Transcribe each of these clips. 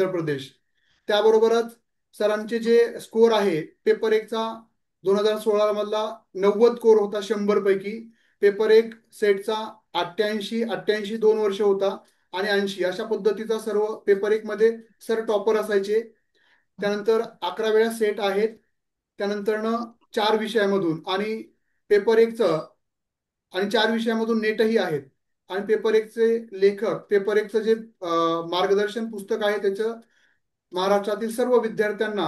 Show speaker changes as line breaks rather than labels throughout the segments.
प्रदेश. त्याबरोबरच सरांचे जे स्कोर आहे, पेपर एकचा 2016 मधला 90 स्कोर होता 100 पैकी. पेपर एक सेटचा 88 2 वर्ष होता आणि 80 अशा पद्धतीचा सर्व पेपर एक मध्ये सर टॉपर असायचे. त्यानंतर 11 वेळा सेट आहेत. त्यानंतरनं 4 विषयामधून आणि पेपर एकचं आणि 4 विषयामधून नेटही आहेत. आणि पेपर एकचे लेखक, पेपर एकचं जे मार्गदर्शन पुस्तक आहे त्याचं महाराष्ट्रातील सर्व विद्यार्थ्यांना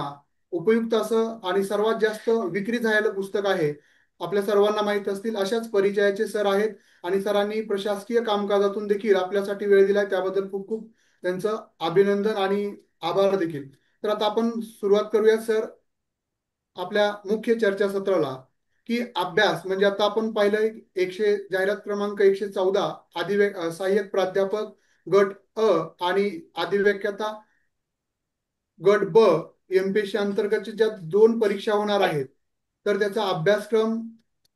उपयुक्त असं आणि सर्वात जास्त विक्री झालेलं पुस्तक आहे. आपल्या सर्वांना माहीत असतील अशाच परिचयाचे सर आहेत. आणि सरांनी प्रशासकीय कामकाजातून देखील आपल्यासाठी वेळ दिलाय, त्याबद्दल खूप खूप त्यांचं अभिनंदन आणि आभार देखील. तर आता आपण सुरुवात करूया सर आपल्या मुख्य चर्चासत्राला. की अभ्यास म्हणजे आता आपण पाहिलं, जाहिरात क्रमांक 114, सहाय्यक प्राध्यापक गट अ आणि अधिव्याख्याता गट ब, एमपीएससी अंतर्गतच्या ज्या 2 परीक्षा होणार आहेत, तर त्याचा अभ्यासक्रम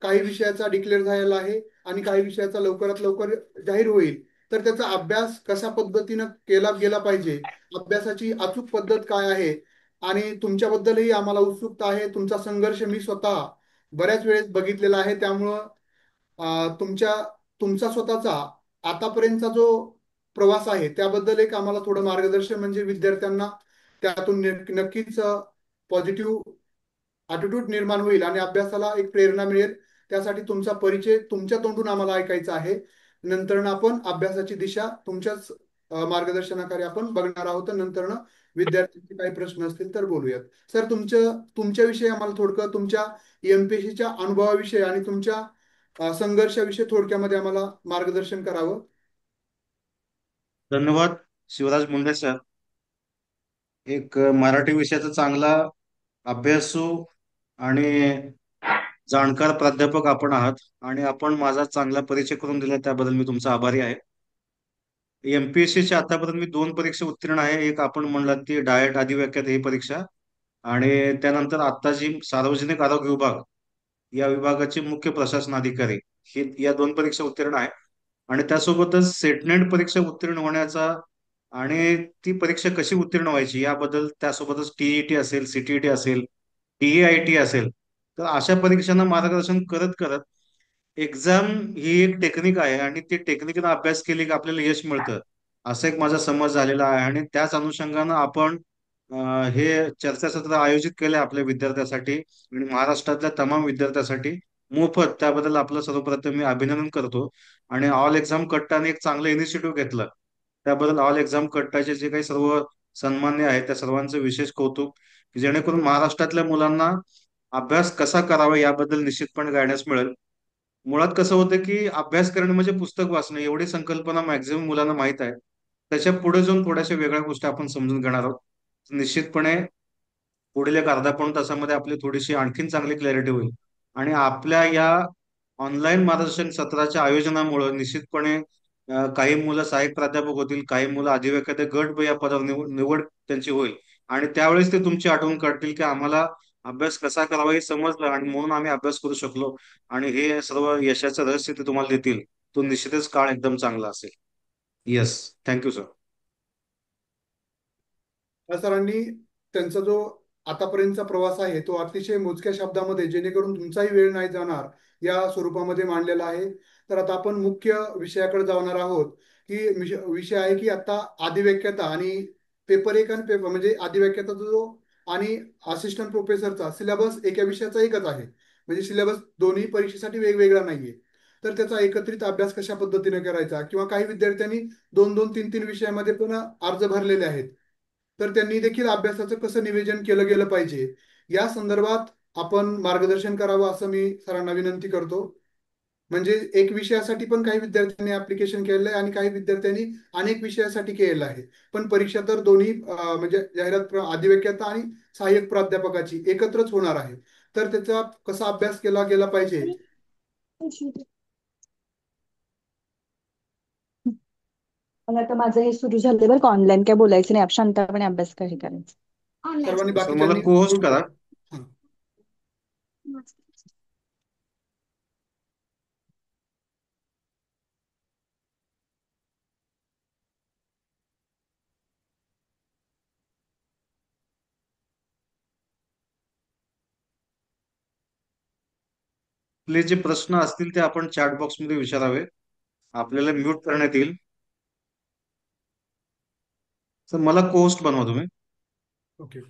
काही विषयाचा डिक्लेअर झालेला आहे आणि काही विषयाचा लवकरात लवकर जाहीर होईल. तर त्याचा अभ्यास कशा पद्धतीनं केला गेला पाहिजे, अभ्यासाची अचूक पद्धत काय आहे, आणि तुमच्याबद्दलही आम्हाला उत्सुकता आहे. तुमचा संघर्ष मी स्वतः बऱ्याच वेळेस बघितलेला आहे. त्यामुळं तुमच्या तुमचा स्वतःचा आतापर्यंतचा जो प्रवास आहे त्याबद्दल एक आम्हाला थोडं मार्गदर्शन, म्हणजे विद्यार्थ्यांना त्यातून नक्कीच पॉझिटिव्ह ॲटिट्यूड निर्माण होईल आणि अभ्यासाला एक प्रेरणा मिळेल. त्यासाठी तुमचा परिचय तुमच्या तोंडून आम्हाला ऐकायचा आहे. नंतर आपण अभ्यासाची दिशा तुमच्याच मार्गदर्शनाखाली आपण बघणार आहोत. नंतर विद्यार्थ्यांचे काही प्रश्न असतील तर बोलूयात. सर तुमच्याविषयी आम्हाला थोडक्यात तुमच्या एमपीएससीच्या अनुभवाविषयी आणि तुमच्या संघर्षाविषयी थोडक्यामध्ये आम्हाला मार्गदर्शन करावं.
धन्यवाद शिवराज मुंडे सर. एक मराठी विषयाचा चांगला अभ्यासू आणि जाणकार प्राध्यापक आपण आहात आणि आपण माझा चांगला परिचय करून दिला त्याबद्दल मी तुमचा आभारी आहे. एमपीएससीच्या आतापर्यंत मी 2 परीक्षा उत्तीर्ण आहे. एक आपण म्हणलात ती डायट अधिव्याख्यात ही परीक्षा, आणि त्यानंतर आता जी सार्वजनिक आरोग्य विभाग या विभागाचे मुख्य प्रशासन अधिकारी, ही या 2 परीक्षा उत्तीर्ण आहे. आणि त्यासोबतच सेटनेट परीक्षा उत्तीर्ण होण्याचा आणि ती परीक्षा कशी उत्तीर्ण व्हायची याबद्दल, त्यासोबतच टीईटी असेल, सीटीईटी असेल, टीईआयटी असेल, तर अशा परीक्षांना मार्गदर्शन करत करत एक्झाम ही एक टेक्निक आहे आणि ती टेक्निकनं अभ्यास केली की आपल्याला यश मिळतं, असा एक माझा समज झालेला आहे. आणि त्याच अनुषंगानं आपण हे चर्चासत्र आयोजित केले आपल्या विद्यार्थ्यांसाठी आणि महाराष्ट्रातल्या तमाम विद्यार्थ्यांसाठी मोफत. त्याबद्दल आपलं सर्वप्रथम मी अभिनंदन करतो. आणि ऑल एक्झाम कट्टाने एक चांगलं इनिशिएटिव्ह घेतलं, त्याबद्दल ऑल एक्झाम कट्टाचे जे काही सर्व सन्मान्य आहेत त्या सर्वांचं विशेष कौतुक, की जेणेकरून महाराष्ट्रातल्या मुलांना अभ्यास कसा करावा याबद्दल निश्चितपणे गायडन्स मिळेल. मुळात कसं होतं की अभ्यास करणे म्हणजे पुस्तक वाचणे एवढी संकल्पना मॅक्झिमम मुलांना माहीत आहे. त्याच्या पुढे जाऊन थोड्याशा वेगळ्या गोष्टी आपण समजून घेणार आहोत. निश्चितपणे पुढील एक अर्धा पाऊण तासामध्ये आपली थोडीशी आणखीन चांगली क्लॅरिटी होईल. आणि आपल्या या ऑनलाईन मार्गदर्शन सत्राच्या आयोजनामुळे निश्चितपणे काही मुलं सहाय्यक प्राध्यापक होतील, काही मुलं अधिव्याख्याते गट ब या पदावर निवड त्यांची होईल. आणि त्यावेळेस ते तुमची आठवण काढतील की आम्हाला अभ्यास कसा करावा हे समजलं आणि म्हणून आम्ही अभ्यास करू शकलो. आणि हे सर्व यशाचं रहस्य ते तुम्हाला देतील. तो निश्चितच काळ एकदम चांगला असेल. येस. Thank you sir.
या सरांनी त्यांचा जो आतापर्यंतचा प्रवास आहे तो अतिशय मोजक्या शब्दामध्ये, जेणेकरून तुमचाही वेळ नाही जाणार, या स्वरूपामध्ये मांडलेला आहे. तर आता आपण मुख्य विषयाकडे जाणार आहोत. की विषय आहे की आता अधिव्याख्याता आणि पेपर एक आणि पेपर म्हणजे अधिव्याख्याताचा जो आणि असिस्टंट प्रोफेसरचा सिलेबस एका विषयाचा एकच आहे. म्हणजे सिलेबस दोन्ही परीक्षेसाठी वेगवेगळा नाहीये. तर त्याचा एकत्रित अभ्यास कशा पद्धतीने करायचा, किंवा काही विद्यार्थ्यांनी 2-2, 3-3 विषयामध्ये पण अर्ज भरलेले आहेत. तर त्यांनी देखील अभ्यासाचं कसं नियोजन केलं गेलं पाहिजे, या संदर्भात आपण मार्गदर्शन करावं असं मी सरांना विनंती करतो. म्हणजे एक विषयासाठी पण काही विद्यार्थ्यांनी ऍप्लिकेशन केलेलं आहे आणि काही विद्यार्थ्यांनी अनेक विषयासाठी केलेलं आहे. पण परीक्षा तर दोन्ही म्हणजे अधिव्याख्याता आणि सहाय्यक प्राध्यापकाची एकत्रच होणार आहे. तर त्याचा कसा अभ्यास केला गेला पाहिजे,
मला तर माझं हे सुरू झालं बरं का, ऑनलाईन काय बोलायचं नाही, आप शांतपणे अभ्यास काही करायचा
सर्वांनी
सर मला
बाकीच्यांनी
को होस्ट करा.
हा.
आपले जे प्रश्न असतील ते आपण चॅट बॉक्समध्ये विचारावे. आपल्याला म्यूट करण्यात येईल. तर मला कोस्ट बनवा तुम्ही.
ओके.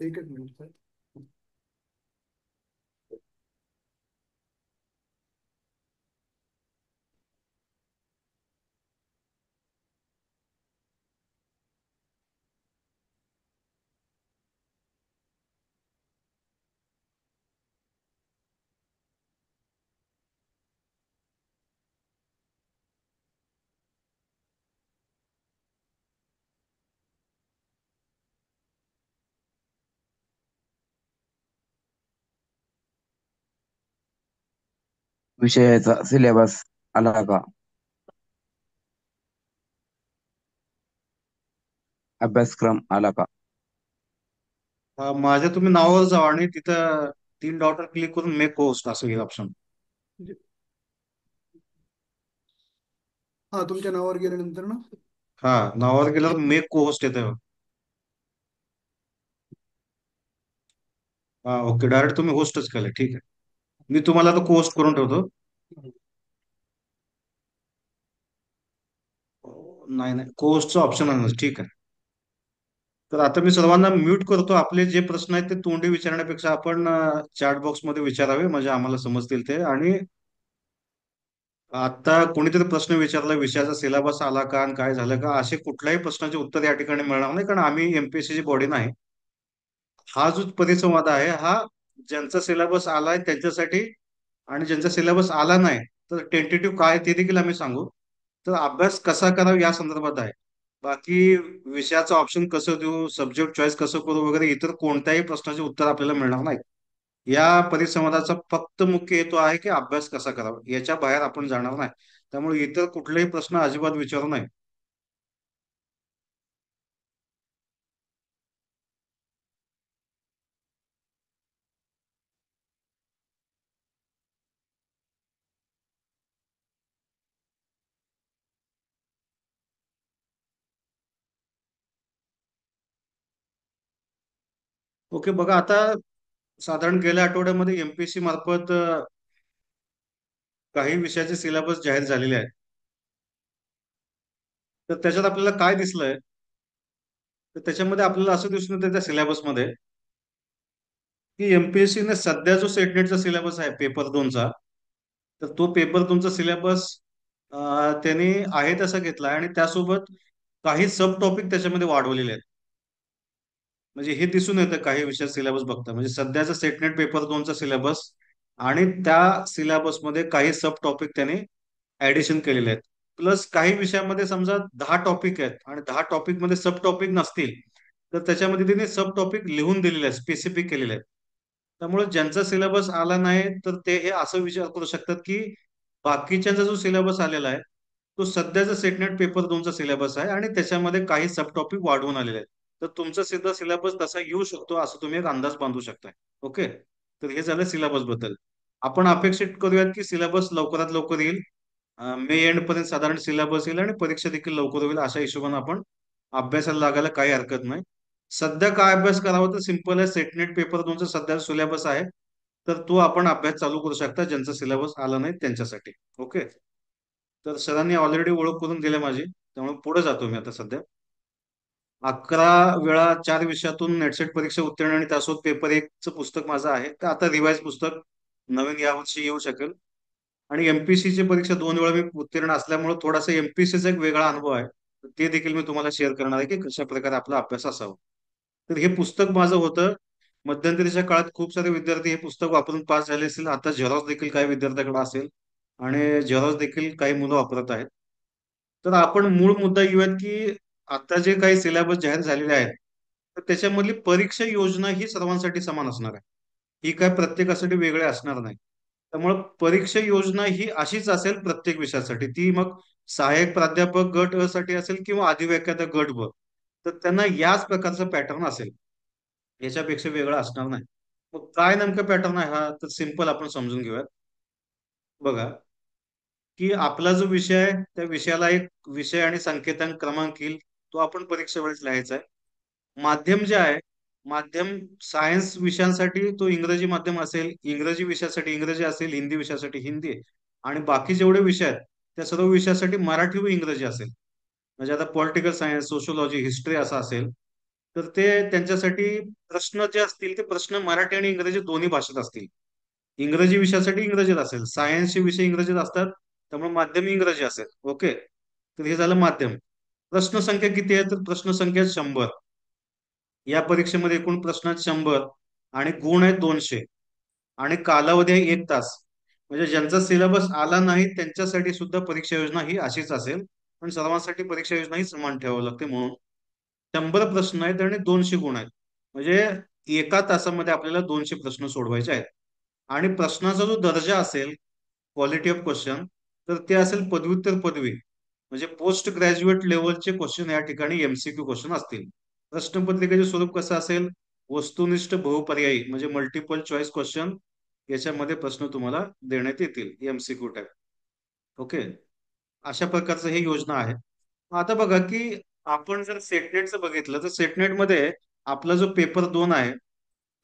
एकच मिनिट सर.
विषयाचा सिलेबस आला का? अभ्यासक्रम आला का?
माझ्या तुम्ही नावावर जावा आणि तिथं 3 डॉटवर क्लिक करून मेक होस्ट असं येईल ऑप्शन.
हा, तुमच्या नावावर गेल्यानंतर ना.
हा, नावावर गेल्यावर मेक को होस्ट येतं. हा, ओके. डायरेक्ट तुम्ही होस्टच केलं, ठीक आहे. मी तुम्हाला आता को होस्ट करून ठेवतो. नाही नाही, को होस्टचं ऑप्शन आहे, ठीक आहे. तर आता मी सर्वांना म्यूट करतो. आपले जे प्रश्न आहेत ते तोंडी विचारण्यापेक्षा आपण चॅट बॉक्समध्ये विचारावे, म्हणजे आम्हाला समजतील ते. आणि आता कोणीतरी प्रश्न विचारला, विषयाचा सिलेबस आला का आणि काय झालं का, असे कुठल्याही प्रश्नाचे उत्तर या ठिकाणी मिळणार नाही, कारण आम्ही एमपीएससीची बॉडी नाही. हा जो परिसंवाद आहे हा ज्यांचा सिलेबस आलाय त्यांच्यासाठी, आणि ज्यांचा सिलेबस आला नाही तर टेंटेटिव्ह काय ते देखील आम्ही सांगू. तर अभ्यास कसा करावा या संदर्भात आहे. बाकी विषयाचं ऑप्शन कसं देऊ, सब्जेक्ट चॉईस कसं करू वगैरे, इतर कोणत्याही प्रश्नाचे उत्तर आपल्याला मिळणार नाही. या परिसंवादाचा फक्त मुख्य हेतू आहे की अभ्यास कसा करावा, याच्या बाहेर आपण जाणार नाही. त्यामुळे इतर कुठलेही प्रश्न अजिबात विचारू नये. ओके, बघा आता साधारण गेल्या आठवड्यामध्ये एमपीएससी मार्फत काही विषयाचे सिलेबस जाहीर झालेले आहेत. तर त्याच्यात आपल्याला काय दिसलंय, तर त्याच्यामध्ये आपल्याला असं दिसून येतं त्या सिलेबसमध्ये की एमपीएससी ने सध्या जो सेटनेटचा सिलेबस आहे पेपर 2चा, तर तो पेपर 2चा सिलेबस त्यांनी आहे तसा घेतलाय आणि त्यासोबत काही सब टॉपिक त्याच्यामध्ये वाढवलेले आहेत. म्हणजे हे दिसून येतं काही विषय सिलेबस बघता, म्हणजे सध्याचा सेटनेट पेपर 2चा सिलेबस आणि त्या सिलेबसमध्ये काही सब टॉपिक त्यांनी ऍडिशन केलेले आहेत. प्लस काही विषयामध्ये समजा 10 टॉपिक आहेत आणि 10 टॉपिक मध्ये सब टॉपिक नसतील, तर त्याच्यामध्ये त्यांनी सब टॉपिक लिहून दिलेले आहेत, स्पेसिफिक केलेले आहेत. त्यामुळे ज्यांचा सिलेबस आला नाही तर ते हे असं विचार करू शकतात की बाकीच्यांचा जो सिलेबस आलेला आहे तो सध्याचा सेटनेट पेपर 2चा सिलेबस आहे आणि त्याच्यामध्ये काही सब टॉपिक वाढवून आलेले आहेत. तर तुमचा सिद्ध सिलेबस तसा येऊ शकतो असं तुम्ही एक अंदाज बांधू शकताय. ओके, तर हे झालं सिलेबस बद्दल. आपण अपेक्षित करूयात की सिलेबस लवकरात लवकर येईल. मे एंड पर्यंत साधारण सिलेबस येईल आणि परीक्षा देखील लवकर होईल, अशा हिशोबाने आपण अभ्यासाला लागायला काही हरकत नाही. सध्या काय अभ्यास करावा, तर सिंपल आहे. सेटनेट पेपर 2चा सध्या सिलेबस आहे, तर तो आपण अभ्यास चालू करू शकता ज्यांचा सिलेबस आला नाही त्यांच्यासाठी. ओके, तर सरांनी ऑलरेडी ओळख करून दिली माझी, त्यामुळे पुढे जातो मी आता. सध्या 11 वेळा 4 विषयातून नेटसेट परीक्षा उत्तीर्ण आणि त्यासोबत पेपर 1चं पुस्तक माझं आहे, तर आता रिवाइज पुस्तक नवीन यावर्षी येऊ शकेल. आणि एमपीसीची परीक्षा 2 वेळा मी उत्तीर्ण असल्यामुळे थोडासा एमपीसीचा एक वेगळा अनुभव आहे, तर ते देखील मी तुम्हाला शेअर करणार आहे की कशा प्रकारे आपला अभ्यास असावा. तर हे पुस्तक माझं होतं. मध्यंतरीच्या काळात खूप सारे विद्यार्थी हे पुस्तक वापरून पास झाले असतील. आता झेरॉक्स देखील काही विद्यार्थ्यांकडे असेल आणि झेरॉक्स देखील काही मुलं वापरत आहेत. तर आपण मूळ मुद्दा येऊयात की आता जे काही सिलेबस जाहीर झालेले आहेत, तर त्याच्यामधली परीक्षा योजना ही सर्वांसाठी समान असणार आहे. ही काय प्रत्येकासाठी वेगळी असणार नाही. त्यामुळे परीक्षा योजना ही अशीच असेल प्रत्येक विषयासाठी. ती मग सहाय्यक प्राध्यापक गट अ साठी असेल किंवा अधिव्याख्याता गट 2, तर त्यांना याच प्रकारचा पॅटर्न असेल, याच्यापेक्षा वेगळा असणार नाही. मग काय नेमकं पॅटर्न आहे हा, तर सिंपल आपण समजून घेऊयात. बघा, की आपला जो विषय आहे त्या विषयाला एक विषय आणि संकेतांक क्रमांक येईल, तो आपण परीक्षा वेळेस लिहायचा आहे. माध्यम जे आहे, माध्यम सायन्स विषयांसाठी तो इंग्रजी माध्यम असेल, इंग्रजी विषयासाठी इंग्रजी असेल, हिंदी विषयासाठी हिंदी, आणि बाकी जेवढे विषय आहेत त्या सर्व विषयासाठी मराठी व इंग्रजी असेल. म्हणजे आता पॉलिटिकल सायन्स, सोशोलॉजी, हिस्ट्री असं असेल, तर ते त्यांच्यासाठी प्रश्न जे असतील ते प्रश्न मराठी आणि इंग्रजी दोन्ही भाषेत असतील. इंग्रजी विषयासाठी इंग्रजीत असेल, सायन्सचे विषय इंग्रजीत असतात, त्यामुळे माध्यम इंग्रजी असेल. ओके, तर हे झालं माध्यम. प्रश्न संख्या किती आहे? तर प्रश्न संख्या 100. या परीक्षेमध्ये एकूण प्रश्न आहेत 100 आणि गुण आहेत 200 आणि कालावधी आहे 1 तास. म्हणजे ज्यांचा सिलेबस आला नाही त्यांच्यासाठी सुद्धा परीक्षा योजना ही अशीच असेल, पण सर्वांसाठी परीक्षा योजना ही समान ठेवावी लागते. म्हणून 100 प्रश्न आहेत आणि 200 गुण आहेत. म्हणजे एका तासामध्ये आपल्याला 200 प्रश्न सोडवायचे आहेत. आणि प्रश्नाचा जो दर्जा असेल, क्वालिटी ऑफ क्वेश्चन, तर ते असेल पदव्युत्तर पदवी, म्हणजे पोस्ट ग्रॅज्युएट लेवलचे क्वेश्चन या ठिकाणी एमसीक्यू क्वेश्चन असतील. प्रश्नपत्रिकेचे स्वरूप कसं असेल? वस्तुनिष्ठ बहुपर्यायी, म्हणजे मल्टिपल चॉईस क्वेश्चन याच्यामध्ये प्रश्न तुम्हाला देण्यात येतील, एमसीक्यू टाईप. ओके, अशा प्रकारचं ही योजना आहे. आता बघा की आपण जर सेटनेटचं बघितलं तर सेटनेटमध्ये आपला जो पेपर 2 आहे,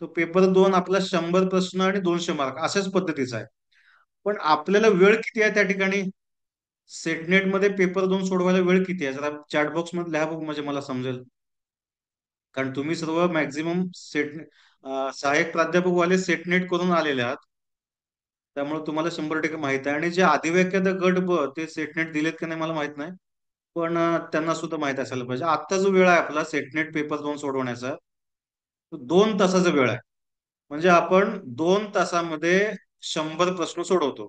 तो पेपर 2 आपला 100 प्रश्न आणि 200 मार्क अशाच पद्धतीचा आहे. पण आपल्याला वेळ किती आहे त्या ठिकाणी? सेटनेटमध्ये पेपर 2 सोडवायला वेळ किती आहे? जरा चॅट बॉक्स मध्ये लिहा बघू, म्हणजे मला समजेल. कारण तुम्ही सर्व मॅक्झिमम सहाय्यक प्राध्यापक वाले सेटनेट करून आलेले आहात, त्यामुळे तुम्हाला 100% माहित आहे. आणि जे अधिव्याख्याता गट ब ते सेटनेट दिलेत का नाही मला माहित नाही, पण त्यांना सुद्धा माहित असायला पाहिजे. आता जो वेळ आहे आपला सेटनेट पेपर 2 सोडवण्याचा, तो 2 तासाचा वेळ आहे. म्हणजे आपण 2 तासामध्ये 100 प्रश्न सोडवतो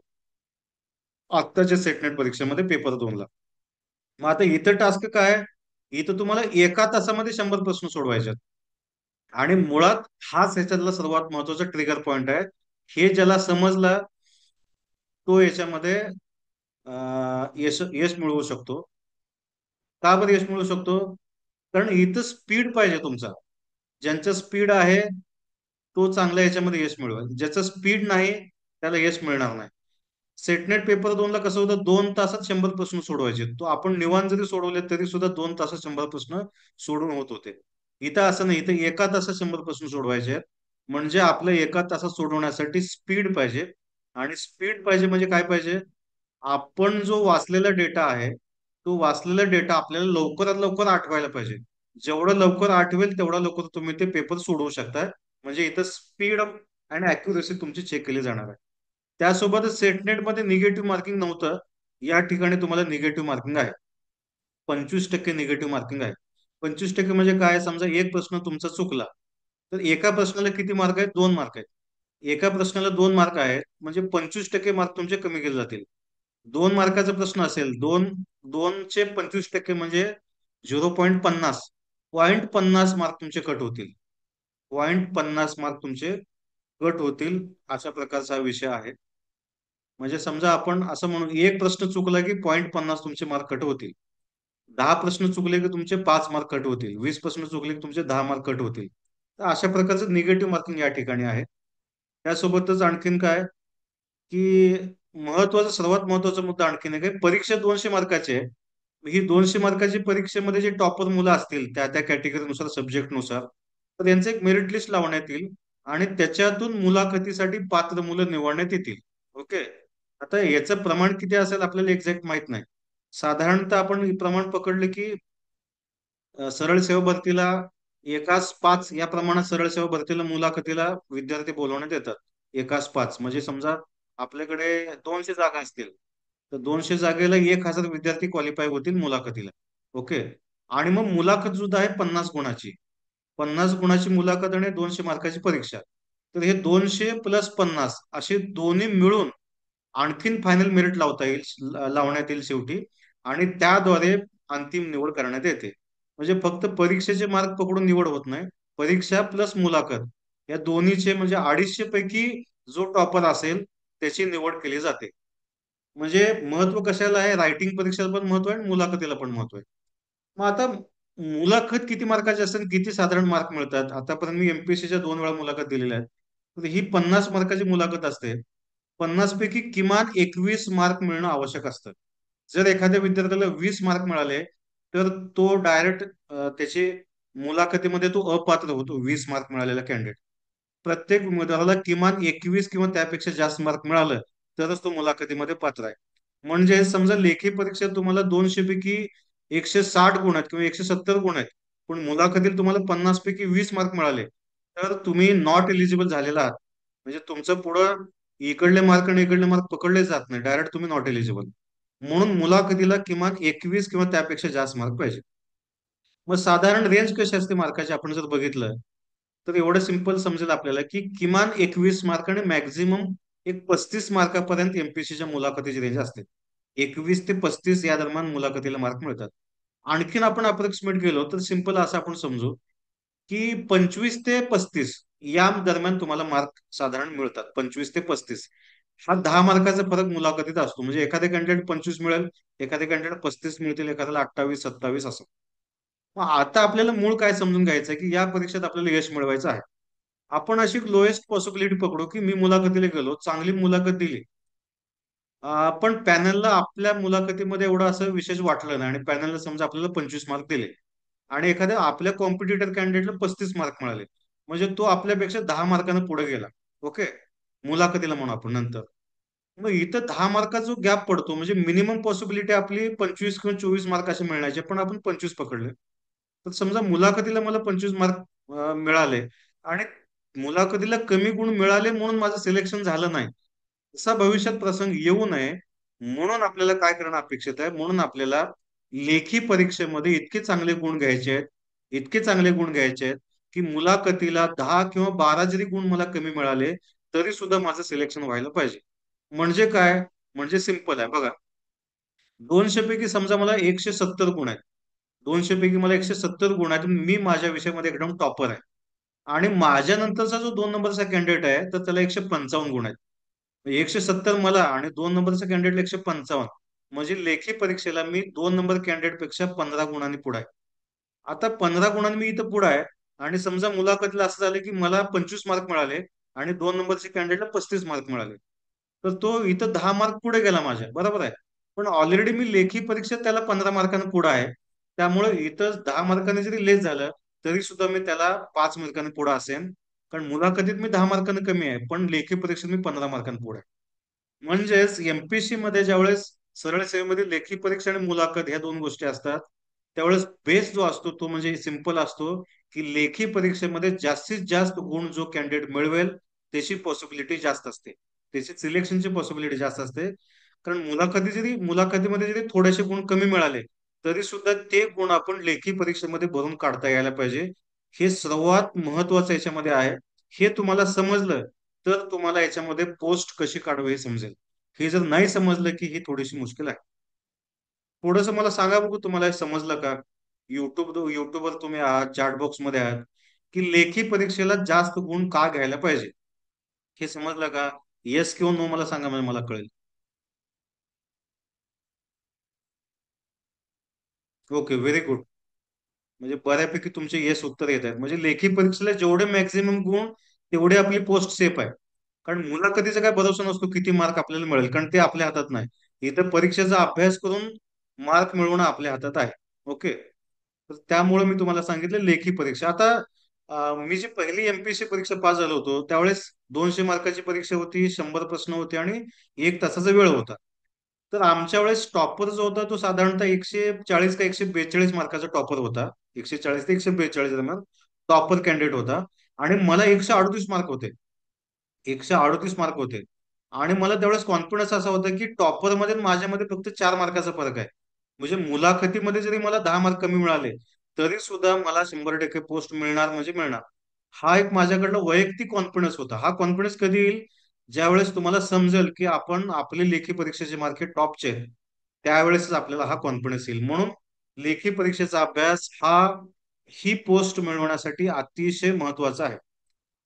आत्ताच्या सेटनेट परीक्षेमध्ये पेपर 2 ला. मग आता इथं टास्क काय आहे? इथं तुम्हाला एका तासामध्ये 100 प्रश्न सोडवायचे आहेत. आणि मुळात हाच ह्याच्यातला सर्वात महत्वाचा ट्रिगर पॉइंट आहे. हे ज्याला समजला तो याच्यामध्ये यश यश मिळवू शकतो. का बरं यश मिळवू शकतो? कारण इथं स्पीड पाहिजे तुमचा. ज्यांचं स्पीड आहे तो चांगल्या याच्यामध्ये यश मिळवेल, ज्याचं स्पीड नाही त्याला यश मिळणार नाही. सेटनेट पेपर 2 ला कसं होतं, 2 तासात 100 प्रश्न सोडवायचे. तो आपण निवांत जरी सोडवले तरी सुद्धा 2 तासात 100 प्रश्न सोडून होत होते. इथं असं नाही, इथं एका तासात 100 प्रश्न सोडवायचे आहेत. म्हणजे आपलं एका तासात सोडवण्यासाठी स्पीड पाहिजे. आणि स्पीड पाहिजे म्हणजे काय पाहिजे? आपण जो वाचलेला डेटा आहे, तो वाचलेला डेटा आपल्याला लवकरात लवकर आठवायला पाहिजे. जेवढं लवकर आठवेल तेवढा लवकर तुम्ही ते पेपर सोडवू शकताय. म्हणजे इथं स्पीड आणि अॅक्युरेसी तुमची चेक केली जाणार आहे. त्यासोबतच सेटनेटमध्ये निगेटिव्ह मार्किंग नव्हतं, या ठिकाणी तुम्हाला निगेटिव्ह मार्किंग आहे. 25% निगेटिव्ह मार्किंग आहे. 25% म्हणजे काय? समजा एक प्रश्न तुमचा चुकला, तर एका प्रश्नाला किती मार्क आहेत? 2 मार्क आहेत. एका प्रश्नाला 2 मार्क आहेत म्हणजे 25% मार्क तुमचे कमी केले जातील. 2 मार्काचा प्रश्न असेल, दोनचे 25% म्हणजे 0.50, 0.50 मार्क तुमचे कट होतील. 0.50 मार्क तुमचे कट होतील. अशा प्रकारचा हा विषय आहे. म्हणजे समजा आपण असं म्हणून एक प्रश्न चुकला की 0.50 तुमचे मार्क कट होतील. 10 प्रश्न चुकले की तुमचे 5 मार्क कट होतील. 20 प्रश्न चुकले की तुमचे 10 मार्क कट होतील. तर अशा प्रकारचं निगेटिव्ह मार्किंग या ठिकाणी आहे. त्यासोबतच आणखीन काय की महत्वाचा, सर्वात महत्वाचा मुद्दा आणखीन एक आहे. परीक्षा 200 मार्काची आहे. ही 200 मार्काची परीक्षेमध्ये जे टॉपर मुलं असतील त्या त्या कॅटेगरीनुसार, सब्जेक्टनुसार, तर यांचं एक मेरिट लिस्ट लावण्यात येईल आणि त्याच्यातून मुलाखतीसाठी पात्र मुलं निवडण्यात येतील. ओके, आता याचं प्रमाण किती असेल आपल्याला एक्झॅक्ट माहित नाही. साधारणतः आपण हे प्रमाण पकडले की सरळ सेवा भरतीला एकास 5 या प्रमाणात सरळ सेवा भरतीला मुलाखतीला विद्यार्थी बोलवण्यात येतात. एकास 5 म्हणजे समजा आपल्याकडे 200 जागा असतील, तर 200 जागेला 1000 विद्यार्थी क्वालिफाय होतील मुलाखतीला. ओके, आणि मग मुलाखत सुद्धा आहे 50 गुणाची. 50 गुणाची मुलाखत आणि 200 मार्काची परीक्षा. तर हे 200 प्लस 50 असे दोन्ही मिळून आणखीन फायनल मेरिट लावता येईल, लावण्यात येईल शेवटी. आणि त्याद्वारे अंतिम निवड करण्यात येते. म्हणजे फक्त परीक्षेचे मार्क पकडून निवड होत नाही, परीक्षा प्लस मुलाखत या दोन्हीचे म्हणजे 250 पैकी जो टॉपर असेल त्याची निवड केली जाते. म्हणजे महत्व कशाला आहे? रायटिंग परीक्षेला पण महत्व आहे आणि मुलाखतीला पण महत्व आहे. मग आता मुलाखत किती मार्काची असते आणि किती साधारण मार्क मिळतात? आतापर्यंत मी एमपीएससीच्या 2 वेळा मुलाखत दिलेल्या आहेत. तर ही 50 मार्काची मुलाखत असते. 50 पैकी किमान 21 मार्क मिळणं आवश्यक असतं. जर एखाद्या विद्यार्थ्याला 20 मार्क मिळाले तर तो डायरेक्ट त्याची मुलाखतीमध्ये तो अपात्र होतो. 20 मार्क मिळालेला कॅन्डिडेट. प्रत्येक उमेदवाराला किमान 21 किंवा त्यापेक्षा जास्त मार्क मिळालं तरच तो मुलाखतीमध्ये पात्र आहे. म्हणजे समजा लेखी परीक्षेत तुम्हाला 200 पैकी 160 गुण आहेत किंवा 170 गुण आहेत, पण मुलाखतीत तुम्हाला 50 पैकी 20 मार्क मिळाले तर तुम्ही नॉट एलिजिबल झालेला आहात. म्हणजे तुमचं पुढं इकडले मार्क आणि इकडले मार्क पकडले जात नाही, डायरेक्ट तुम्ही नॉट एलिजिबल. म्हणून मुलाखतीला किमान 21 किंवा त्यापेक्षा जास्त मार्क पाहिजे. मग साधारण रेंज कशी असते मार्काची आपण जर बघितलं तर एवढं सिंपल समजेल आपल्याला की किमान 21 मार्क आणि मॅक्झिमम एक 35 मार्कापर्यंत एमपीसीच्या मुलाखतीची रेंज असते. 21 ते 35 या दरम्यान मुलाखतीला मार्क मिळतात. आणखीन आपण अप्रॉक्सिमेट गेलो तर सिंपल असं आपण समजू की 25 ते 35 या दरम्यान तुम्हाला मार्क साधारण मिळतात. 25 ते 35 हा 10 मार्काचा फरक मुलाखतीत असतो. म्हणजे एखादे कॅन्डिडेट 25 मिळेल, एखादे कॅन्डिडेट 35 मिळतील, एखाद्याला 28 27 असं. मग आता आपल्याला मूळ काय समजून घ्यायचं आहे की या परीक्षेत आपल्याला यश मिळवायचं आहे. आपण अशी लोएस्ट पॉसिबिलिटी पकडू की मी मुलाखतीला गेलो, चांगली मुलाखत दिली. पण पॅनलला आपल्या मुलाखतीमध्ये एवढं असं विशेष वाटलं नाही आणि पॅनलला समजा आपल्याला 25 मार्क दिले आणि एखाद्या आपल्या कॉम्पिटिटर कॅन्डिडेटला 35 मार्क मिळाले. म्हणजे तो आपल्यापेक्षा 10 मार्काने पुढे गेला. ओके, मुलाखतीला म्हणू आपण नंतर. मग इथं 10 मार्काचा जो गॅप पडतो म्हणजे मिनिमम पॉसिबिलिटी आपली 25 किंवा 24 मार्क असे मिळण्याचे, पण आपण 25 पकडले. तर समजा मुलाखतीला मला 25 मार्क मिळाले आणि मुलाखतीला कमी गुण मिळाले म्हणून माझं सिलेक्शन झालं नाही, असा भविष्यात प्रसंग येऊ नये म्हणून आपल्याला काय करणं अपेक्षित आहे. म्हणून आपल्याला लेखी परीक्षेमध्ये इतके चांगले गुण घ्यायचे आहेत, इतके चांगले गुण घ्यायचे आहेत की मुलाखतीला 10 किंवा 12 जरी गुण मला कमी मिळाले तरी सुद्धा माझं सिलेक्शन व्हायला पाहिजे. म्हणजे काय, म्हणजे सिंपल आहे बघा. 200 पैकी समजा मला 170 गुण आहेत. 200 पैकी मला 170 गुण आहेत, मी माझ्या विषयामध्ये एकदम टॉपर आहे. आणि माझ्या नंतरचा जो 2 नंबरचा कॅन्डिडेट आहे तर त्याला 155 गुण आहेत. 170 मला आणि 2 नंबरचा कॅन्डिडेट 155. म्हणजे लेखी परीक्षेला मी 2 नंबर कॅन्डिडेट पेक्षा 15 गुणांनी पुढे आहे. आता 15 गुणांनी मी इथं पुढे आहे आणि समजा मुलाखतीला असं झालं की मला 25 मार्क मिळाले आणि 2 नंबरच्या कॅन्डिडेटला 35 मार्क मिळाले. तर तो इथं 10 मार्क पुढे गेला माझ्या, बरोबर आहे. पण ऑलरेडी मी लेखी परीक्षेत त्याला 15 मार्कांनी पुढे आहे. त्यामुळे इथं 10 मार्कांनी जरी लेस झालं तरी सुद्धा मी त्याला 5 मार्कांनी पुढे असेन. कारण मुलाखतीत मी 10 मार्कांनी कमी आहे पण लेखी परीक्षेत मी 15 मार्कांनी पुढे आहे. म्हणजेच एमपीसी मध्ये ज्यावेळेस सरळ सेवेमध्ये लेखी परीक्षा आणि मुलाखत ह्या दोन गोष्टी असतात, त्यावेळेस बेस जो असतो तो म्हणजे सिंपल असतो की लेखी परीक्षेमध्ये जास्तीत जास्त गुण जो कॅन्डिडेट मिळवेल त्याची पॉसिबिलिटी जास्त असते, त्याची सिलेक्शनची पॉसिबिलिटी जास्त असते. कारण मुलाखतीमध्ये जरी थोडेसे गुण कमी मिळाले तरी सुद्धा ते गुण आपण लेखी परीक्षेमध्ये भरून काढता यायला पाहिजे. हे सर्वात महत्वाचं याच्यामध्ये आहे. हे तुम्हाला समजलं तर तुम्हाला याच्यामध्ये पोस्ट कशी काढावी हे समजेल. हे जर नाही समजलं की ही थोडीशी मुश्किल आहे. थोडंसं मला सांगा बघू, तुम्हाला हे समजलं का? युट्यूबवर तुम्ही आहात, चॅट बॉक्स मध्ये आहात, की लेखी परीक्षेला जास्त गुण का घ्यायला पाहिजे हे समजलं का? येस किंवा नो मला सांगा, म्हणजे मला कळेल. Okay, very good. म्हणजे बऱ्यापैकी तुमचे येस उत्तर येत आहेत. म्हणजे लेखी परीक्षेला जेवढे मॅक्झिमम गुण तेवढे आपली पोस्ट सेफ आहे. कारण मुलाखतीचा काय भरोसा नसतो किती मार्क आपल्याला मिळेल, कारण ते आपल्या हातात नाही. इथं परीक्षेचा अभ्यास करून मार्क मिळवणं आपल्या हातात आहे. ओके, तर त्यामुळे मी तुम्हाला सांगितलं लेखी परीक्षा. आता मी जी पहिली एमपीएससी परीक्षा पास झालो होतो त्यावेळेस 200 मार्काची परीक्षा होती, 100 प्रश्न होते आणि 1 तासाचा वेळ होता. तर आमच्या वेळेस टॉपर जो होता तो साधारणतः 140 का 142 मार्काचा टॉपर होता. 140 ते 142 दरम्यान टॉपर कॅन्डिडेट होता. आणि मला 138 मार्क होते. 138 मार्क होते. आणि मला त्यावेळेस कॉन्फिडन्स असा होता की टॉपर मध्ये आणि माझ्यामध्ये फक्त 4 मार्काचा फरक आहे. म्हणजे मुलाखतीमध्ये जरी मला 10 मार्क कमी मिळाले तरी सुद्धा मला 100% पोस्ट मिळणार म्हणजे मिळणार. हा एक माझ्याकडनं वैयक्तिक कॉन्फिडन्स होता. हा कॉन्फिडन्स कधी येईल? ज्यावेळेस तुम्हाला समजेल की आपण आपले लेखी परीक्षेचे मार्क हे टॉपचे आहेत, त्यावेळेस आपल्याला हा कॉन्फिडन्स येईल. म्हणून लेखी परीक्षेचा अभ्यास हा ही पोस्ट मिळवण्यासाठी अतिशय महत्वाचा आहे.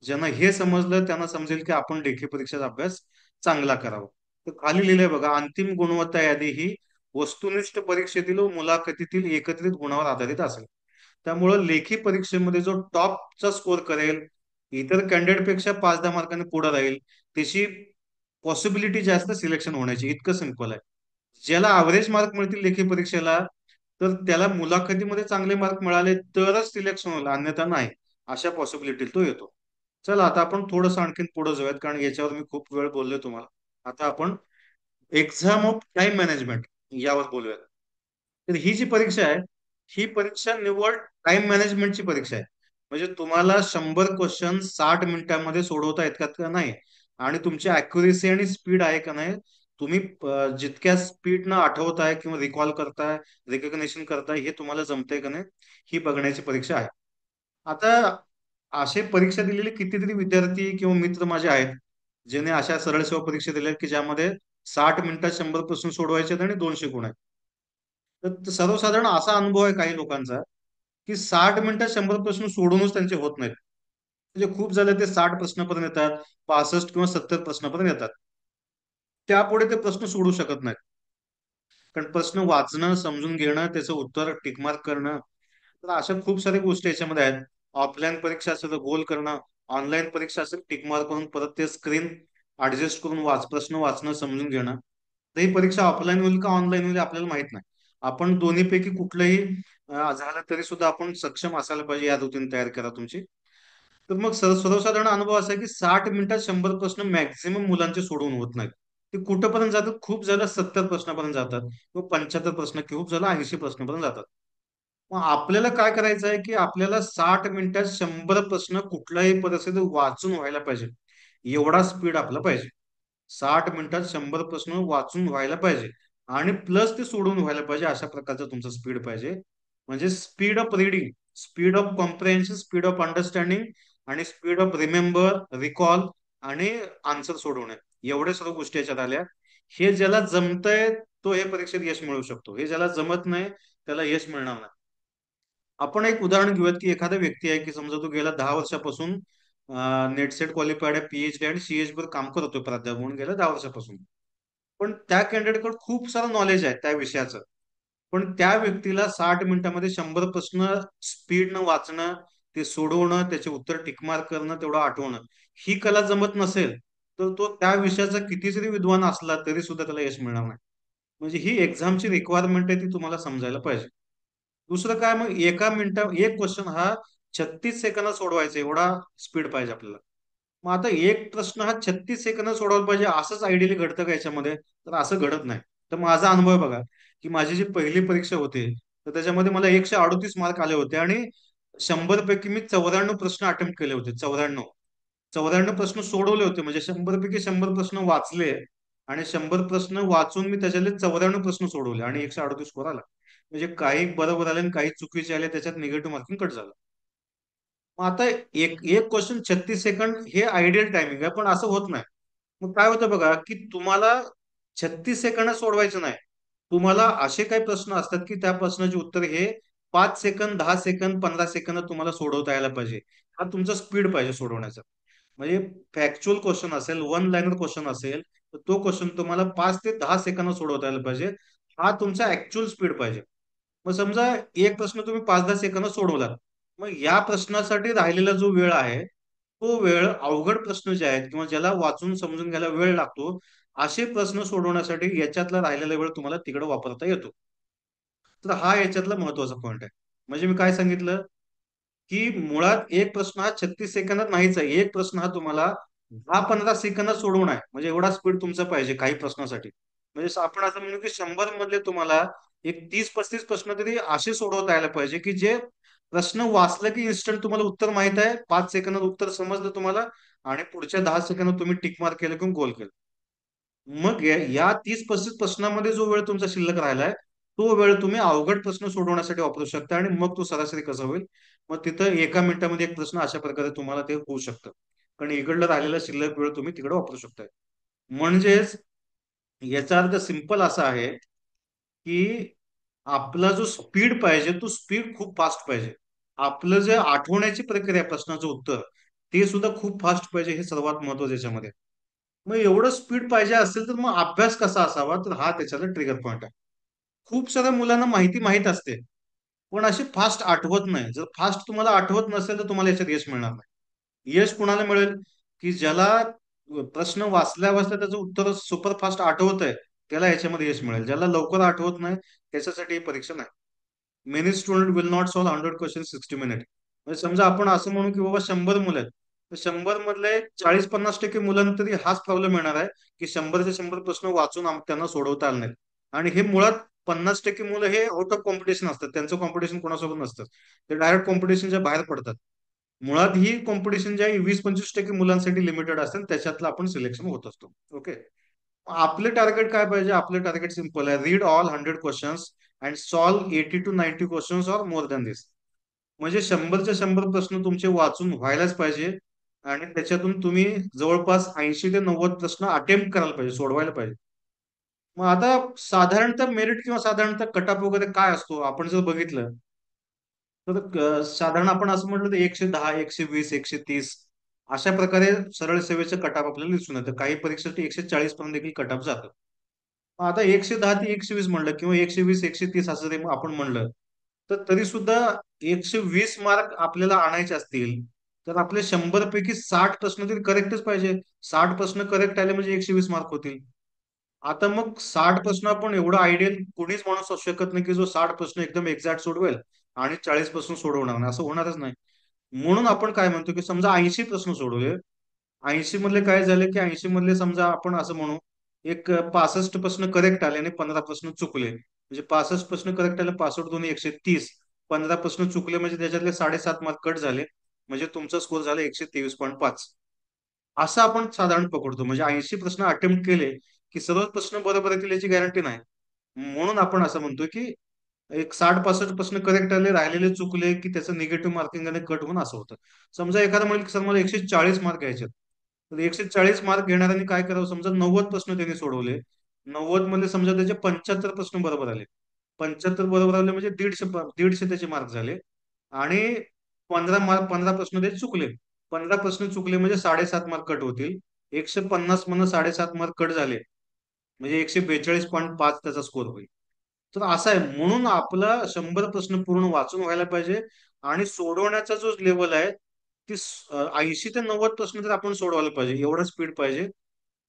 ज्यांना हे समजलं त्यांना समजेल की आपण लेखी परीक्षेचा अभ्यास चांगला करावा. तर खाली लिहिलंय बघा, अंतिम गुणवत्ता यादी ही वस्तुनिष्ठ परीक्षेतील व मुलाखतीतील एकत्रित गुणावर आधारित असेल. त्यामुळं लेखी परीक्षेमध्ये जो टॉपचा स्कोर करेल, इतर कॅन्डिडेट पेक्षा 5-10 मार्कांनी पुढे राहील, त्याची पॉसिबिलिटी जास्त सिलेक्शन होण्याची, इतकं सिंपल आहे. ज्याला ॲव्हरेज मार्क मिळतील लेखी परीक्षेला, तर त्याला मुलाखतीमध्ये चांगले मार्क मिळाले तरच सिलेक्शन होईल, अन्यथा नाही. अशा पॉसिबिलिटी तो येतो. चला आता आपण थोडंसं आणखीन पुढे जाऊयात, कारण याच्यावर मी खूप वेळ बोललोय तुम्हाला. आता आपण एक्झाम ऑफ टाइम मॅनेजमेंट यावर बोलूयात. तर ही जी परीक्षा आहे, ही परीक्षा निव्वळ टाइम मॅनेजमेंटची परीक्षा आहे. म्हणजे तुम्हाला 100 क्वेश्चन 60 मिनिटांमध्ये सोडवता येतात का नाही, आणि तुमची अॅक्युरेसी आणि स्पीड आहे का नाही, तुम्ही जितक्या स्पीडनं आठवताय किंवा रिकॉल करताय, रिकग्निशन करताय, हे तुम्हाला जमतंय का नाही, ही बघण्याची परीक्षा आहे. आता असे परीक्षा दिलेले कितीतरी विद्यार्थी किंवा मित्र माझे आहेत, ज्याने अशा सरळ सेवा परीक्षा दिल्या की ज्यामध्ये 60 मिनिटात 100 प्रश्न सोडवायचे आहेत आणि 200 गुण आहेत. तर सर्वसाधारण असा अनुभव आहे काही लोकांचा, की 60 मिनिटात 100 प्रश्न सोडूनच त्यांचे होत नाहीत. म्हणजे खूप झाले ते 60 प्रश्नापर्यंत येतात, 65 किंवा 70 प्रश्नापर्यंत येतात. त्यापुढे ते प्रश्न सोडू शकत नाहीत. कारण प्रश्न वाचणं, समजून घेणं, त्याचं उत्तर टिकमार्क करणं, तर अशा खूप साऱ्या गोष्टी याच्यामध्ये आहेत. ऑफलाईन परीक्षा असेल तर गोल करणं, ऑनलाईन परीक्षा असेल टिकमार्क करून परत ते स्क्रीन ऍडजस्ट करून प्रश्न वाचणं, समजून घेणं. तर ही परीक्षा ऑफलाईन होईल का ऑनलाईन होईल आपल्याला माहित नाही. आपण दोन्हीपैकी कुठलंही झालं तरी सुद्धा आपण सक्षम असायला पाहिजे, या रुटीन तयार करा तुमची. तर मग सर्वसाधारण अनुभव असा आहे की 60 मिनिटात 100 प्रश्न मॅक्झिमम मुलांचे सोडवून होत नाहीत. ते कुठंपर्यंत जातात, खूप झालं 70 प्रश्नापर्यंत जातात, किंवा 75 प्रश्न, खूप झालं 80 प्रश्नापर्यंत जातात. मग आपल्याला काय करायचं आहे की आपल्याला 60 मिनिटात 100 प्रश्न कुठल्याही परिस्थितीत वाचून व्हायला पाहिजे, एवढा स्पीड आपला पाहिजे. 60 मिनिटात 100 प्रश्न वाचून व्हायला पाहिजे, आणि प्लस ते सोडून व्हायला पाहिजे, अशा प्रकारचं तुमचं स्पीड पाहिजे. म्हणजे speed of reading, speed of comprehension, speed of understanding, आणि स्पीड ऑफ रिमेंबर, रिकॉल, आणि आन्सर सोडवणे, एवढे सर्व गोष्टी याच्यात आल्या. हे ज्याला जमतंय तो हे परीक्षेत यश मिळवू शकतो, हे ज्याला जमत नाही त्याला यश मिळणार नाही. आपण एक उदाहरण घेऊयात की एखादा व्यक्ती आहे की समजा तो गेला 10 वर्षापासून नेट सेट क्वालिफाईड आहे, पीएचडी आणि सीएचडी वर काम करतोय प्राध्यापक म्हणून गेल्या 10 वर्षापासून. पण त्या कॅन्डिडेटकडे खूप सारं नॉलेज आहे त्या विषयाचं, पण त्या व्यक्तीला 60 मिनिटांमध्ये 100 प्रश्न स्पीडनं वाचणं, ते सोडवणं, त्याचे उत्तर टिकमार्क करणं, तेवढं आठवणं, ही कला जमत नसेल, तर तो त्या विषयाचा किती जरी विद्वान असला तरी सुद्धा त्याला यश मिळणार नाही. म्हणजे ही एक्झामची रिक्वायरमेंट आहे, ती तुम्हाला समजायला पाहिजे. दुसरं काय, मग एका मिनिटा एक क्वेश्चन हा 36 सेकंदात सोडवायचा, एवढा स्पीड पाहिजे आपल्याला. मग आता एक प्रश्न हा 36 सेकंदात सोडवला पाहिजे, असंच आयडियली घडतं का याच्यामध्ये, तर असं घडत नाही. तर माझा अनुभव आहे बघा, की माझी जी पहिली परीक्षा होती, तर त्याच्यामध्ये मला 138 मार्क आले होते, आणि 100 पैकी मी 94 प्रश्न अटेम्प्ट केले होते. 94 प्रश्न सोडवले होते, म्हणजे 100 पैकी 100 प्रश्न वाचले, आणि 100 प्रश्न वाचून मी त्याच्यातले 94 प्रश्न सोडवले, आणि 138 स्कोर आला. म्हणजे काही बरोबर आले आणि काही चुकीचे आले, त्याच्यात निगेटिव्ह मार्किंग कट झालं. मग आता एक एक क्वेश्चन 36 सेकंद हे आयडियल टायमिंग आहे, पण असं होत नाही. मग काय होतं बघा, की तुम्हाला 36 सेकंद सोडवायचं नाही. तुम्हाला असे काही प्रश्न असतात की त्या प्रश्नाचे उत्तर हे 5 सेकंद, 10 सेकंद, 15 सेकंद तुम्हाला सोडवता यायला पाहिजे. हा तुमचा स्पीड पाहिजे सोडवण्याचा. म्हणजे फॅक्च्युअल क्वेश्चन असेल, वन लाईनर क्वेश्चन असेल, तर तो क्वेश्चन तुम्हाला 5 ते 10 सेकंद सोडवता यायला पाहिजे. हा तुमचा ऍक्च्युअल स्पीड पाहिजे. मग समजा एक प्रश्न तुम्ही 5-10 सेकंद सोडवला, मग या प्रश्नासाठी राहिलेला जो वेळ आहे, तो वेळ अवघड प्रश्न जे आहेत किंवा ज्याला वाचून समजून घ्यायला वेळ लागतो, असे प्रश्न सोडवण्यासाठी याच्यातला राहिलेला वेळ तुम्हाला तिकडे वापरता येतो. तर हा याच्यातला महत्वाचा पॉईंट आहे. म्हणजे मी काय सांगितलं, की मुळात एक प्रश्न हा 36 सेकंदात नाहीच आहे. एक प्रश्न हा तुम्हाला 10-15 सेकंदात सोडवणं आहे. म्हणजे एवढा स्पीड तुमचा पाहिजे काही प्रश्नासाठी. म्हणजे आपण असं म्हणू की 100 मधले तुम्हाला एक 30-35 प्रश्न तरी असे सोडवता यायला पाहिजे, की जे प्रश्न वाचलं की इन्स्टंट तुम्हाला उत्तर माहित आहे, 5 सेकंदात उत्तर समजलं तुम्हाला, आणि पुढच्या 10 सेकंदात तुम्ही टिक मार्क केलं किंवा गोल केलं. मग या 30-35 प्रश्नामध्ये जो वेळ तुमचा शिल्लक राहिलाय, तो वेळ तुम्ही अवघड प्रश्न सोडवण्यासाठी वापरू शकता, आणि मग तो सरासरी कसा होईल, मग तिथं एका मिनिटामध्ये एक प्रश्न अशा प्रकारे तुम्हाला ते होऊ शकतं. कारण इकडला राहिलेला शिल्लक वेळ तुम्ही तिकडे वापरू शकताय. म्हणजेच याचा अर्थ सिंपल असा आहे, की आपला जो स्पीड पाहिजे तो स्पीड खूप फास्ट पाहिजे. आपलं जे आठवण्याची प्रक्रिया आहे, प्रश्नाचं उत्तर ते सुद्धा खूप फास्ट पाहिजे, हे सर्वात महत्वाचं याच्यामध्ये. मग एवढं स्पीड पाहिजे असेल तर मग अभ्यास कसा असावा, तर हा त्याच्याला ट्रिगर पॉईंट आहे. खूप साऱ्या मुलांना माहिती माहित असते, पण अशी फास्ट आठवत नाही. जर फास्ट तुम्हाला आठवत नसेल तर तुम्हाला याच्यात यश मिळणार नाही. यश कुणाला मिळेल, की ज्याला प्रश्न वाचल्या वाचल्या त्याचं उत्तर सुपरफास्ट आठवत आहे, त्याला याच्यामध्ये यश मिळेल. ज्याला लवकर आठवत नाही त्याच्यासाठी ही परीक्षा नाही. Many student will not solve 100 question 60 minute. म्हणजे समजा आपण असं म्हणू की बाबा 100 मुलं आहेत, तर 100 मधले 40-50% मुलांना तरी हाच प्रॉब्लेम येणार आहे की 100चे 100 प्रश्न वाचून त्यांना सोडवता आले नाहीत. आणि हे मुळात 50% मुलं हे आउट ऑफ कॉम्पिटिशन असतात, त्यांचं कॉम्पिटिशन कोणासोबत नसतं, ते डायरेक्ट कॉम्पिटिशनच्या बाहेर पडतात. मुळात ही कॉम्पिटिशन जी आहे 20-25% मुलांसाठी लिमिटेड असते आणि त्याच्यातलं आपण सिलेक्शन होत असतो. ओके. आपले टार्गेट काय पाहिजे? आपले टार्गेट सिम्पल आहे, read all 100 questions and solve 80 to 90 questions or more than this. म्हणजे 100चे 100 प्रश्न तुमचे वाचून व्हायलाच पाहिजे आणि त्याच्यातून तुम्ही जवळपास 80 ते 90 प्रश्न अटेम्प्ट करायला पाहिजे, सोडवायला पाहिजे. मग आता साधारणतः मेरिट किंवा साधारणतः कटअप वगैरे काय असतो आपण जर बघितलं, तर साधारण आपण असं म्हटलं तर 110, 120, 130 अशा प्रकारे सरळ सेवेचं कटाप आपल्याला दिसून येतं. काही परीक्षेसाठी 140 पर्यंत देखील कटाप जातं. मग आता 110 ते 120 म्हणलं किंवा 120, 130 असं ते आपण म्हणलं, तर तरी सुद्धा 120 मार्क आपल्याला आणायचे असतील, तर आपले 100 पैकी 60 प्रश्न तरी करेक्टच पाहिजे. 60 प्रश्न करेक्ट आले म्हणजे 120 मार्क होतील. आता मग 60 प्रश्न आपण एवढं आयडियल कोणीच माणूस असू शकत नाही की जो 60 प्रश्न एकदम एक्झॅक्ट सोडवेल आणि 40 प्रश्न सोडवणार नाही, असं होणारच नाही. म्हणून आपण काय म्हणतो की समजा 80 प्रश्न सोडवले, 80 मधले काय झाले की 80 मधले समजा आपण असं म्हणू एक 65 प्रश्न करेक्ट आले आणि 15 प्रश्न चुकले, म्हणजे 65 प्रश्न करेक्ट आले, 65 दोन्ही 130, 15 प्रश्न चुकले म्हणजे त्याच्यातले 7.5 मार्क कट झाले, म्हणजे तुमचा स्कोर झाला 123.5. असं आपण साधारण पकडतो. म्हणजे 80 प्रश्न अटेम्प्ट केले की सर्व प्रश्न बरोबर येतील याची गॅरंटी नाही. म्हणून आपण असं म्हणतो की एक 60-65 प्रश्न करेक्ट आले, राहिलेले चुकले की त्याचं निगेटिव्ह मार्किंग आणि कट होऊन असं होतं. समजा एखादा म्हणेल की सर मला 140 मार्क घ्यायचे, तर 140 मार्क घेणाऱ्यांनी काय करावं? समजा 90 प्रश्न त्यांनी सोडवले, 90 मध्ये समजा त्याचे 75 प्रश्न बरोबर आले, 75 बरोबर आले म्हणजे 150 त्याचे मार्क झाले. आणि 15 प्रश्न ते चुकले, 15 प्रश्न चुकले म्हणजे 7.5 मार्क कट होतील. 150 मधनं 7.5 मार्क कट झाले म्हणजे 142.5 त्याचा स्कोर होईल. तर असं आहे. म्हणून आपला 100 प्रश्न पूर्ण वाचून व्हायला पाहिजे आणि सोडवण्याचा जो लेवल आहे ती 80 ते 90 प्रश्न तर आपण सोडवायला पाहिजे, एवढं स्पीड पाहिजे.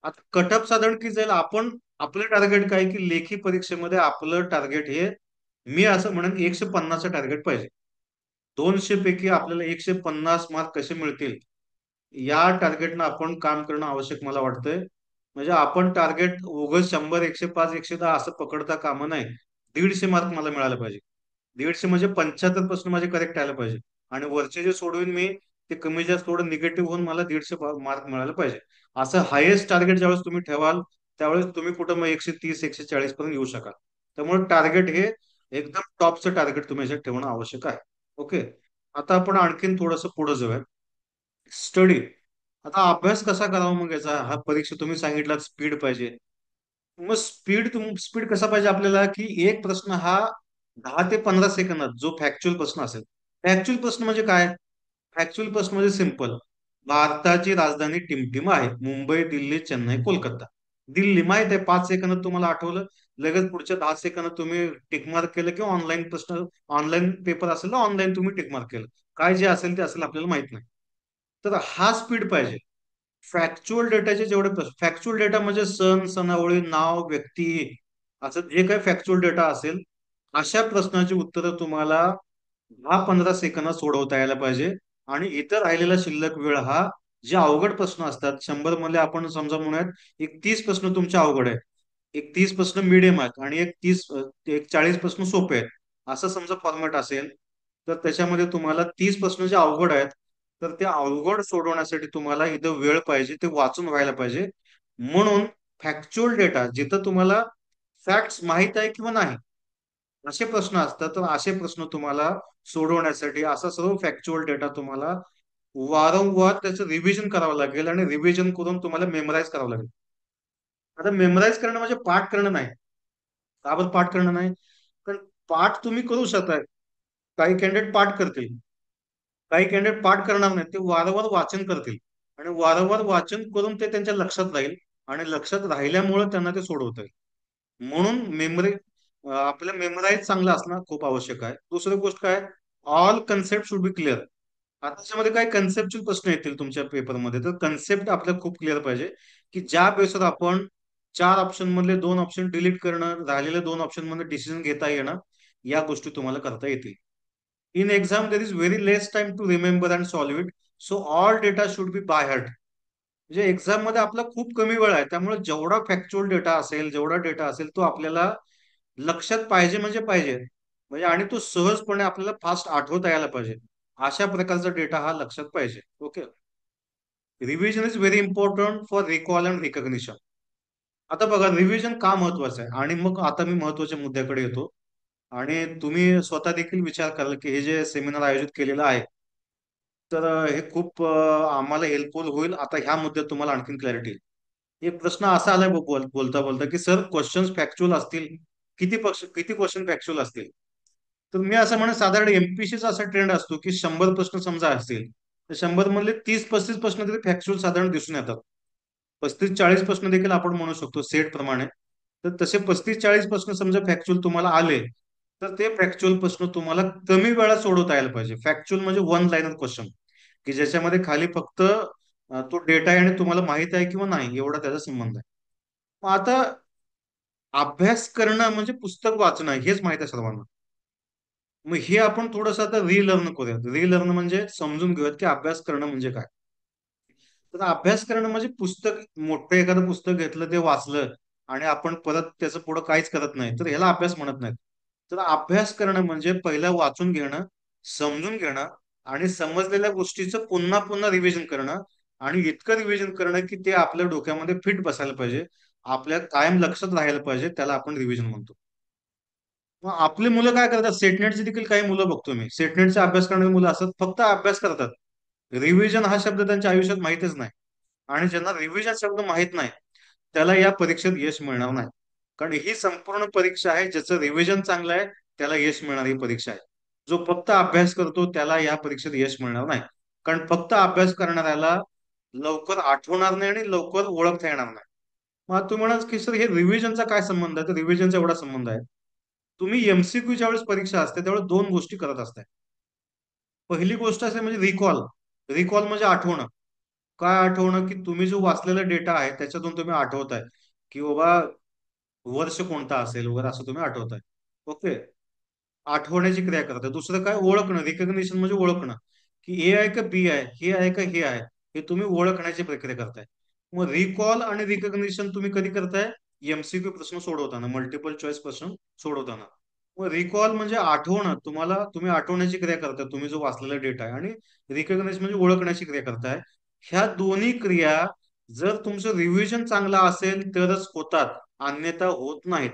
आता कटअप साधारण किती जाईल? आपण आपलं टार्गेट काय की लेखी परीक्षेमध्ये आपलं टार्गेट हे, मी असं म्हणेन 150चं टार्गेट पाहिजे. 200 पैकी आपल्याला 150 मार्क कसे मिळतील या टार्गेटनं आपण काम करणं आवश्यक मला वाटतंय. म्हणजे आपण टार्गेट उगाच 100, 105, 110 असं पकडता कामा नये. 150 मार्क मला मिळाले पाहिजे. 150 म्हणजे 75 प्रश्न माझे करेक्ट आले पाहिजे आणि वरचे जे सोडवीन मी ते कमी जास्त थोडं निगेटिव्ह होऊन मला 150 मार्क मिळाले पाहिजे. असं हायेस्ट टार्गेट ज्यावेळेस तुम्ही ठेवाल त्यावेळेस तुम्ही कुठं मग 130, 140 पर्यंत येऊ शकाल. त्यामुळे टार्गेट हे एकदम टॉपचं टार्गेट तुम्ही याच्यात ठेवणं आवश्यक आहे. ओके. आता आपण आणखीन थोडंसं पुढे जाऊया. स्टडी. आता अभ्यास कसा करावा मग याचा? हा परीक्षा तुम्ही सांगितला स्पीड पाहिजे. मग स्पीड कसा पाहिजे आपल्याला की एक प्रश्न हा 10 ते 15 सेकंदात जो फॅक्च्युअल प्रश्न असेल. फॅक्च्युअल प्रश्न म्हणजे काय? फॅक्च्युअल प्रश्न म्हणजे सिम्पल. भारताची राजधानी टिमटिम आहे, मुंबई, दिल्ली, चेन्नई, कोलकाता. दिल्ली माहित आहे, 5 सेकंदात तुम्हाला आठवलं, लगेच पुढच्या 10 सेकंदात तुम्ही टिकमार्क केलं किंवा ऑनलाईन प्रश्न, ऑनलाईन पेपर असेल ना, ऑनलाईन तुम्ही टिकमार्क केलं. काय जे असेल ते असेल आपल्याला माहित नाही. तर हा स्पीड पाहिजे. फॅक्च्युअल डेटाचे जेवढे फॅक्च्युअल डेटा म्हणजे सण, सणावळी, नाव, व्यक्ती, असं जे काही फॅक्च्युअल डेटा असेल अशा प्रश्नाची उत्तरं तुम्हाला 10-15 सेकंदात सोडवता यायला पाहिजे. आणि इतर राहिलेला शिल्लक वेळ हा जे अवघड प्रश्न असतात, 100 मध्ये आपण समजा म्हणूयात एक 30 प्रश्न तुमचे अवघड आहेत, एक 30 प्रश्न मिडियम आहेत आणि एक 40 प्रश्न सोपे आहेत, असं समजा फॉर्मॅट असेल, तर त्याच्यामध्ये तुम्हाला 30 प्रश्न जे अवघड आहेत, तर ते अवघड सोडवण्यासाठी तुम्हाला इथं वेळ पाहिजे, ते वाचून व्हायला पाहिजे. म्हणून फॅक्च्युअल डेटा जिथं तुम्हाला फॅक्ट्स माहित आहे किंवा नाही असे प्रश्न असतात, तर असे प्रश्न तुम्हाला सोडवण्यासाठी असा सर्व फॅक्च्युअल डेटा तुम्हाला वारंवार त्याचं रिव्हिजन करावं लागेल आणि रिव्हिजन करून तुम्हाला मेमराईज करावं लागेल. आता मेमराईज करणं म्हणजे पाठ करणं नाही. का बरं पाठ करणं नाही? कारण पाठ तुम्ही करू शकता, काही कॅन्डिडेट पाठ करतील, काही कॅन्डिडेट पाठ करणार नाही, ते वारंवार वाचन करतील आणि वारंवार वाचन करून ते त्यांच्या लक्षात राहील आणि लक्षात राहिल्यामुळे त्यांना ते सोडवता येईल. म्हणून आपलं मेमराईज चांगलं असणं खूप आवश्यक आहे. दुसरी गोष्ट काय? All concept should be clear. आता त्याच्यामध्ये काही कन्सेप्च्युअल प्रश्न येतील तुमच्या पेपरमध्ये, तर कन्सेप्ट आपल्याला खूप क्लिअर पाहिजे की ज्या बेसवर आपण चार ऑप्शन मधले दोन ऑप्शन डिलीट करणं, राहिलेले दोन ऑप्शन मध्ये डिसिजन घेता येणं, या गोष्टी तुम्हाला करता येतील. In exam there is very less time to remember and solve it, so all data should be by heart. म्हणजे एक्झाम मध्ये आपला खूप कमी वेळ आहे, त्यामुळे जेवढा फॅक्च्युअल डेटा असेल, जेवढा डेटा असेल तो आपल्याला लक्षात पाहिजे म्हणजे पाहिजे, म्हणजे आणि तो सहजपणे आपल्याला फास्ट आठवता यायला पाहिजे. अशा प्रकारचा डेटा हा लक्षात पाहिजे. Okay. Revision is very important for recall and recognition. आता बघा रिव्हिजन का महत्वाचं आहे, आणि मग आता मी महत्वाच्या मुद्द्याकडे येतो. आणि तुम्ही स्वतः देखील विचार कराल की हे जे सेमिनार आयोजित केलेलं आहे, तर हे खूप आम्हाला हेल्पफुल होईल. आता ह्या मुद्द्यात तुम्हाला आणखीन क्लॅरिटी येईल. एक प्रश्न असा आलाय बोलता बोलता की सर क्वेश्चन्स फॅक्च्युअल असतील, किती क्वेश्चन फॅक्च्युअल असतील. तर मी असं म्हणेन साधारण एमपीसीचा असा ट्रेंड असतो की 100 प्रश्न समजा असतील, तर 100 मधले 30-35 प्रश्न तरी फॅक्च्युअल साधारण दिसून येतात. 35-40 प्रश्न देखील आपण म्हणू शकतो सेट प्रमाणे. तर तसे 35-40 प्रश्न समजा फॅक्च्युअल तुम्हाला आले, तर ते फॅक्च्युअल प्रश्न तुम्हाला कमी वेळात सोडवता यायला पाहिजे. फॅक्च्युअल म्हणजे वन लाईनर क्वेश्चन, की ज्याच्यामध्ये खाली फक्त तो डेटा आहे आणि तुम्हाला माहित आहे किंवा नाही एवढा त्याचा संबंध आहे. मग आता अभ्यास करणं म्हणजे पुस्तक वाचणं हेच माहित आहे सर्वांना. मग हे आपण थोडंसं आता रिलर्न करूयात. रिलर्न म्हणजे समजून घेऊयात की अभ्यास करणं म्हणजे काय. तर अभ्यास करणं म्हणजे पुस्तक, मोठं एखादं पुस्तक घेतलं, ते वाचलं आणि आपण परत त्याचं पुढं काहीच करत नाही, तर ह्याला अभ्यास म्हणत नाहीत. तर अभ्यास करणं म्हणजे पहिलं वाचून घेणं, समजून घेणं आणि समजलेल्या गोष्टीचं पुन्हा पुन्हा रिव्हिजन करणं, आणि इतकं रिव्हिजन करणं की ते आपल्या डोक्यामध्ये फिट बसायला पाहिजे, आपल्या कायम लक्षात राहायला पाहिजे, त्याला आपण रिव्हिजन म्हणतो. मग आपली मुलं काय करतात, सेटनेटची देखील काही मुलं बघतो मी, सेटनेटचा अभ्यास करणारी मुलं असतात, फक्त अभ्यास करतात. रिव्हिजन हा शब्द त्यांच्या आयुष्यात माहितच नाही. आणि ज्यांना रिव्हिजन शब्द माहित नाही, त्याला या परीक्षेत यश मिळणार नाही. कारण ही संपूर्ण परीक्षा आहे, ज्याचं रिव्हिजन चांगलं आहे त्याला यश मिळणारी परीक्षा आहे. जो फक्त अभ्यास करतो त्याला या परीक्षेत यश मिळणार नाही. कारण फक्त अभ्यास करणाऱ्याला लवकर आठवणार नाही आणि लवकर ओळखता येणार नाही. मग तुम्ही म्हणाल की सर हे रिव्हिजनचा काय संबंध आहे, तर रिव्हिजनचा एवढा संबंध आहे. तुम्ही एमसीक्यू ज्या वेळेस परीक्षा असते त्यावेळेस दोन गोष्टी करत असताय. पहिली गोष्ट असते म्हणजे रिकॉल. रिकॉल म्हणजे आठवणं. काय आठवणं, की तुम्ही जो वाचलेला डेटा आहे त्याच्यातून तुम्ही आठवताय की बाबा वर्ष कोणता असेल वगैरे, असं तुम्ही आठवताय. ओके. आठवण्याची क्रिया करताय. दुसरं काय, ओळखणं. रिकग्निशन म्हणजे ओळखणं, की ए आहे का बी आहे, हे आहे का हे आहे, हे तुम्ही ओळखण्याची प्रक्रिया करताय. मग रिकॉल आणि रिकग्निशन तुम्ही कधी करताय, एमसीक्यू प्रश्न सोडवताना, मल्टिपल चॉईस प्रश्न सोडवताना. मग रिकॉल म्हणजे आठवणं, तुम्ही आठवण्याची क्रिया करताय तुम्ही जो वाचलेला डेटा आहे, आणि रिकग्निशन म्हणजे ओळखण्याची क्रिया करताय. ह्या दोन्ही क्रिया जर तुमचं रिव्हिजन चांगला असेल तरच होतात, अन्यथा होत नाहीत.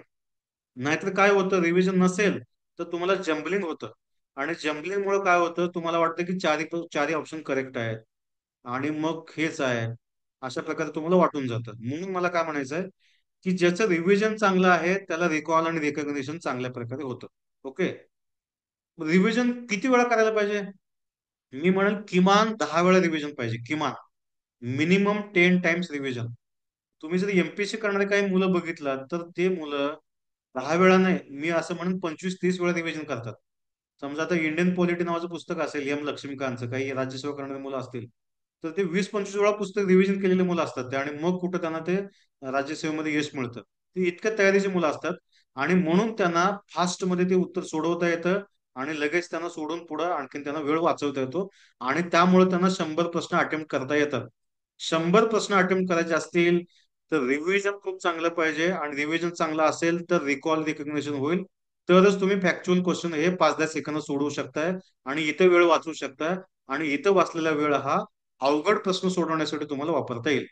नाहीतर काय होतं, रिव्हिजन नसेल तर तुम्हाला जम्बलिंग होतं. आणि जम्बलिंग मुळे काय होतं, तुम्हाला वाटतं की चारी चारी ऑप्शन करेक्ट आहेत आणि मग हेच आहे, अशा प्रकारे तुम्हाला वाटून जातं. म्हणून मला काय म्हणायचं आहे, की ज्याचं रिव्हिजन चांगलं आहे त्याला रिकॉल आणि रिकग्निशन चांगल्या प्रकारे होतं. ओके. रिव्हिजन किती वेळा करायला पाहिजे, मी म्हणेल किमान 10 वेळा रिव्हिजन पाहिजे, किमान. Minimum 10 times revision. तुम्ही जर एमपीएससी करणारे काही मुलं बघितलात तर ते मुलं 10 वेळा नाही, मी असं म्हणून 25-30 वेळा रिव्हिजन करतात. समजा आता इंडियन पॉलिटी नावाचं पुस्तक असेल एम लक्ष्मीकांतचं, काही राज्यसेवा करणारे मुलं असतील, तर ते 20-25 वेळा पुस्तक रिव्हिजन केलेले मुलं असतात ते, आणि मग कुठं त्यांना ते राज्यसेवेमध्ये यश मिळतं. ती इतक्या तयारीची मुलं असतात, आणि म्हणून त्यांना फास्ट मध्ये ते उत्तर सोडवता येतं, आणि लगेच त्यांना सोडून पुढं आणखीन त्यांना वेळ वाचवता येतो, आणि त्यामुळे त्यांना 100 प्रश्न अटेम्प्ट करता येतात. 100 प्रश्न अटेम्प्ट करायचे असतील तर रिव्हिजन खूप चांगलं पाहिजे, आणि रिव्हिजन चांगलं असेल तर रिकॉल रिकग्निशन होईल. तरच तुम्ही फॅक्च्युअल क्वेश्चन हे 5-10 सेकंद सोडवू शकताय, आणि इथं वेळ वाचवू शकताय, आणि इथं वाचलेला वेळ हा अवघड प्रश्न सोडवण्यासाठी तुम्हाला वापरता येईल.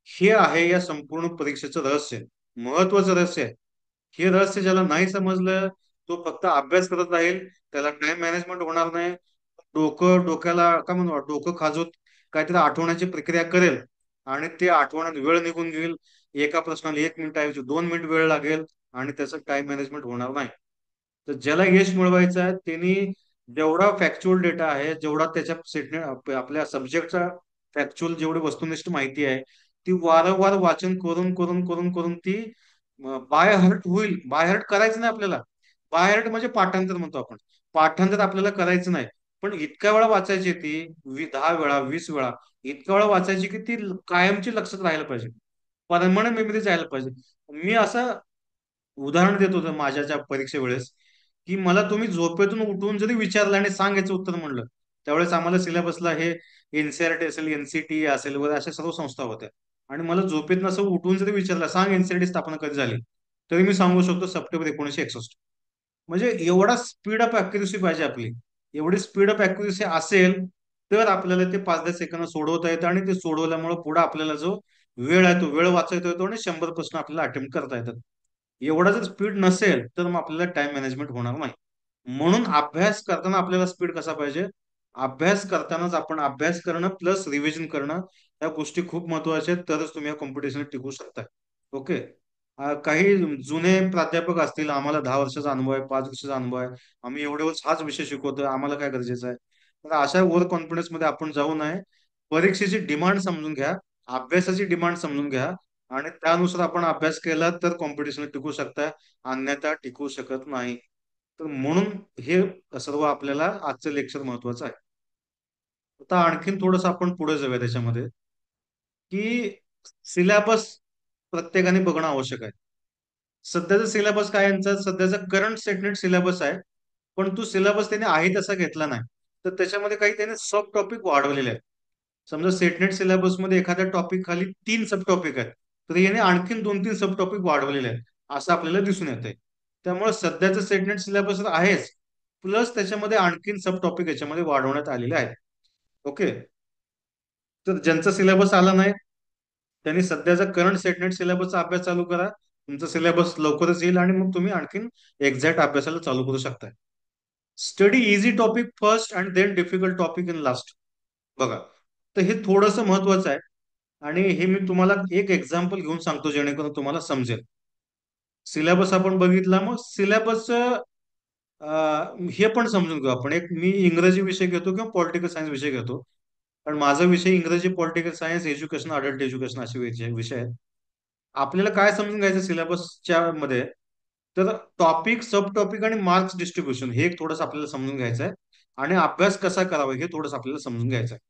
हे आहे या संपूर्ण परीक्षेचं रहस्य, महत्वाचं रहस्य आहे. हे रहस्य ज्याला नाही समजलं तो फक्त अभ्यास करत राहील, त्याला टाइम मॅनेजमेंट होणार नाही, डोक्याला काय म्हणतो, डोकं खाजवत काहीतरी आठवण्याची प्रक्रिया करेल, आणि ते आठवण्यात वेळ निघून गेल. एका प्रश्नाला 1 मिनिट ऐवजी 2 मिनिट वेळ लागेल, आणि त्याचं टाइम मॅनेजमेंट होणार नाही. तर ज्याला यश मिळवायचं आहे त्यांनी जेवढा फॅक्च्युअल डेटा आहे, जेवढा त्याच्या सेटने आपल्या सब्जेक्टचा फॅक्च्युअल जेवढी वस्तुनिष्ठ माहिती आहे, ती वारंवार वाचन करून करून करून करून ती बाय हार्ट होईल. बाय हार्ट करायचं नाही आपल्याला. बाय हार्ट म्हणजे पाठांतर म्हणतो आपण. पाठांतर आपल्याला करायचं नाही. पण इतक्या वेळा वाचायची ती 10 वेळा 20 वेळा इतक्या वेळा वाचायची की ती कायमची लक्षात राहायला पाहिजे, परमनंट मेमरी जायला पाहिजे. मी असं उदाहरण देत होतं माझ्या ज्या परीक्षे वेळेस, की मला तुम्ही झोपेतून उठून जरी विचारलं आणि सांगायचं उत्तर म्हणलं, त्यावेळेस आम्हाला सिलेबसला हे एनसीआरटी असेल, एनसीटी असेल वगैरे अशा सर्व संस्था होत्या. आणि मला झोपेत असं उठून जरी विचारलं, सांग एनसीआरटी स्थापना कधी झाली, तरी मी सांगू शकतो सप्टेंबर 1961. म्हणजे एवढा स्पीड अप अॅक्युरेसी पाहिजे आपली. एवढी स्पीड अप अॅक्युरेसी असेल तर आपल्याला ते 5-10 सेकंद सोडवता येतं, आणि ते सोडवल्यामुळे पुढे आपल्याला जो वेळ आहे तो वेळ वाचवता येतो, आणि 100 प्रश्न आपल्याला अटेम्प्ट करता येतात. एवढा जर स्पीड नसेल तर मग आपल्याला टाइम मॅनेजमेंट होणार नाही. म्हणून अभ्यास करताना आपल्याला स्पीड कसा पाहिजे, अभ्यास करतानाच आपण अभ्यास करणं प्लस रिव्हिजन करणं, या गोष्टी खूप महत्वाच्या आहेत, तरच तुम्ही या कॉम्पिटिशन टिकू शकता. ओके. काही जुने प्राध्यापक असतील, आम्हाला 10 वर्षाचा अनुभव आहे, 5 वर्षाचा अनुभव आहे, आम्ही एवढे वर्ष हाच विषय शिकवतोय, आम्हाला काय गरजेचं आहे. तर अशा ओव्हर कॉन्फिडन्स मध्ये आपण जाऊ नये. परीक्षेची डिमांड समजून घ्या, अभ्यासाची डिमांड समजून घ्या, आणि त्यानुसार आपण अभ्यास केला तर कॉम्पिटिशन टिकू शकता, अन्यथा टिकू शकत नाही. तर म्हणून हे सर्व आपल्याला आजचं लेक्चर महत्वाचं आहे. आता आणखीन थोडस आपण पुढे जाऊया त्याच्यामध्ये, की सिलेबस प्रत्येकाने बघणं आवश्यक आहे. सध्याचा सिलेबस काय यांचा, सध्याचा करंट स्टेटमेंट सिलेबस आहे, पण तो सिलेबस त्याने आहे तसा घेतला नाही. तर त्याच्यामध्ये काही त्याने सब टॉपिक वाढवलेले आहेत. समजा सेटनेट सिलेबस मध्ये एखाद्या टॉपिक खाली 3 सब टॉपिक आहेत, तर याने आणखीन 2-3 सब टॉपिक वाढवलेले आहेत, असं आपल्याला दिसून येतंय. त्यामुळे सध्याचं सेटनेट सिलेबस आहेच, प्लस त्याच्यामध्ये आणखीन सब टॉपिक याच्यामध्ये वाढवण्यात आलेले आहेत. ओके. तर ज्यांचा सिलेबस आला नाही त्यांनी सध्याचा करंट सेटनेट सिलेबसचा अभ्यास चालू करा. तुमचा सिलेबस लवकरच येईल आणि मग तुम्ही आणखीन एक्झॅक्ट अभ्यासाला चालू करू शकता. Study easy topic first and then difficult topic in last. बघा, तर हे थोडंसं महत्वाचं आहे, आणि हे मी तुम्हाला एक एक्झाम्पल घेऊन सांगतो जेणेकरून तुम्हाला समजेल. सिलेबस आपण बघितला, मग सिलेबस हे पण समजून घेऊ आपण. एक मी इंग्रजी विषय घेतो किंवा पॉलिटिकल सायन्स विषय घेतो, कारण माझा विषय इंग्रजी, political science, education, adult education असे विषय आहेत. आपल्याला काय समजून घ्यायचं सिलेबसच्या मध्ये, तर टॉपिक, सब टॉपिक आणि मार्क्स डिस्ट्रीब्युशन हे एक थोडंसं आपल्याला समजून घ्यायचं आहे, आणि अभ्यास कसा करावा हे थोडंसं आपल्याला समजून घ्यायचं आहे.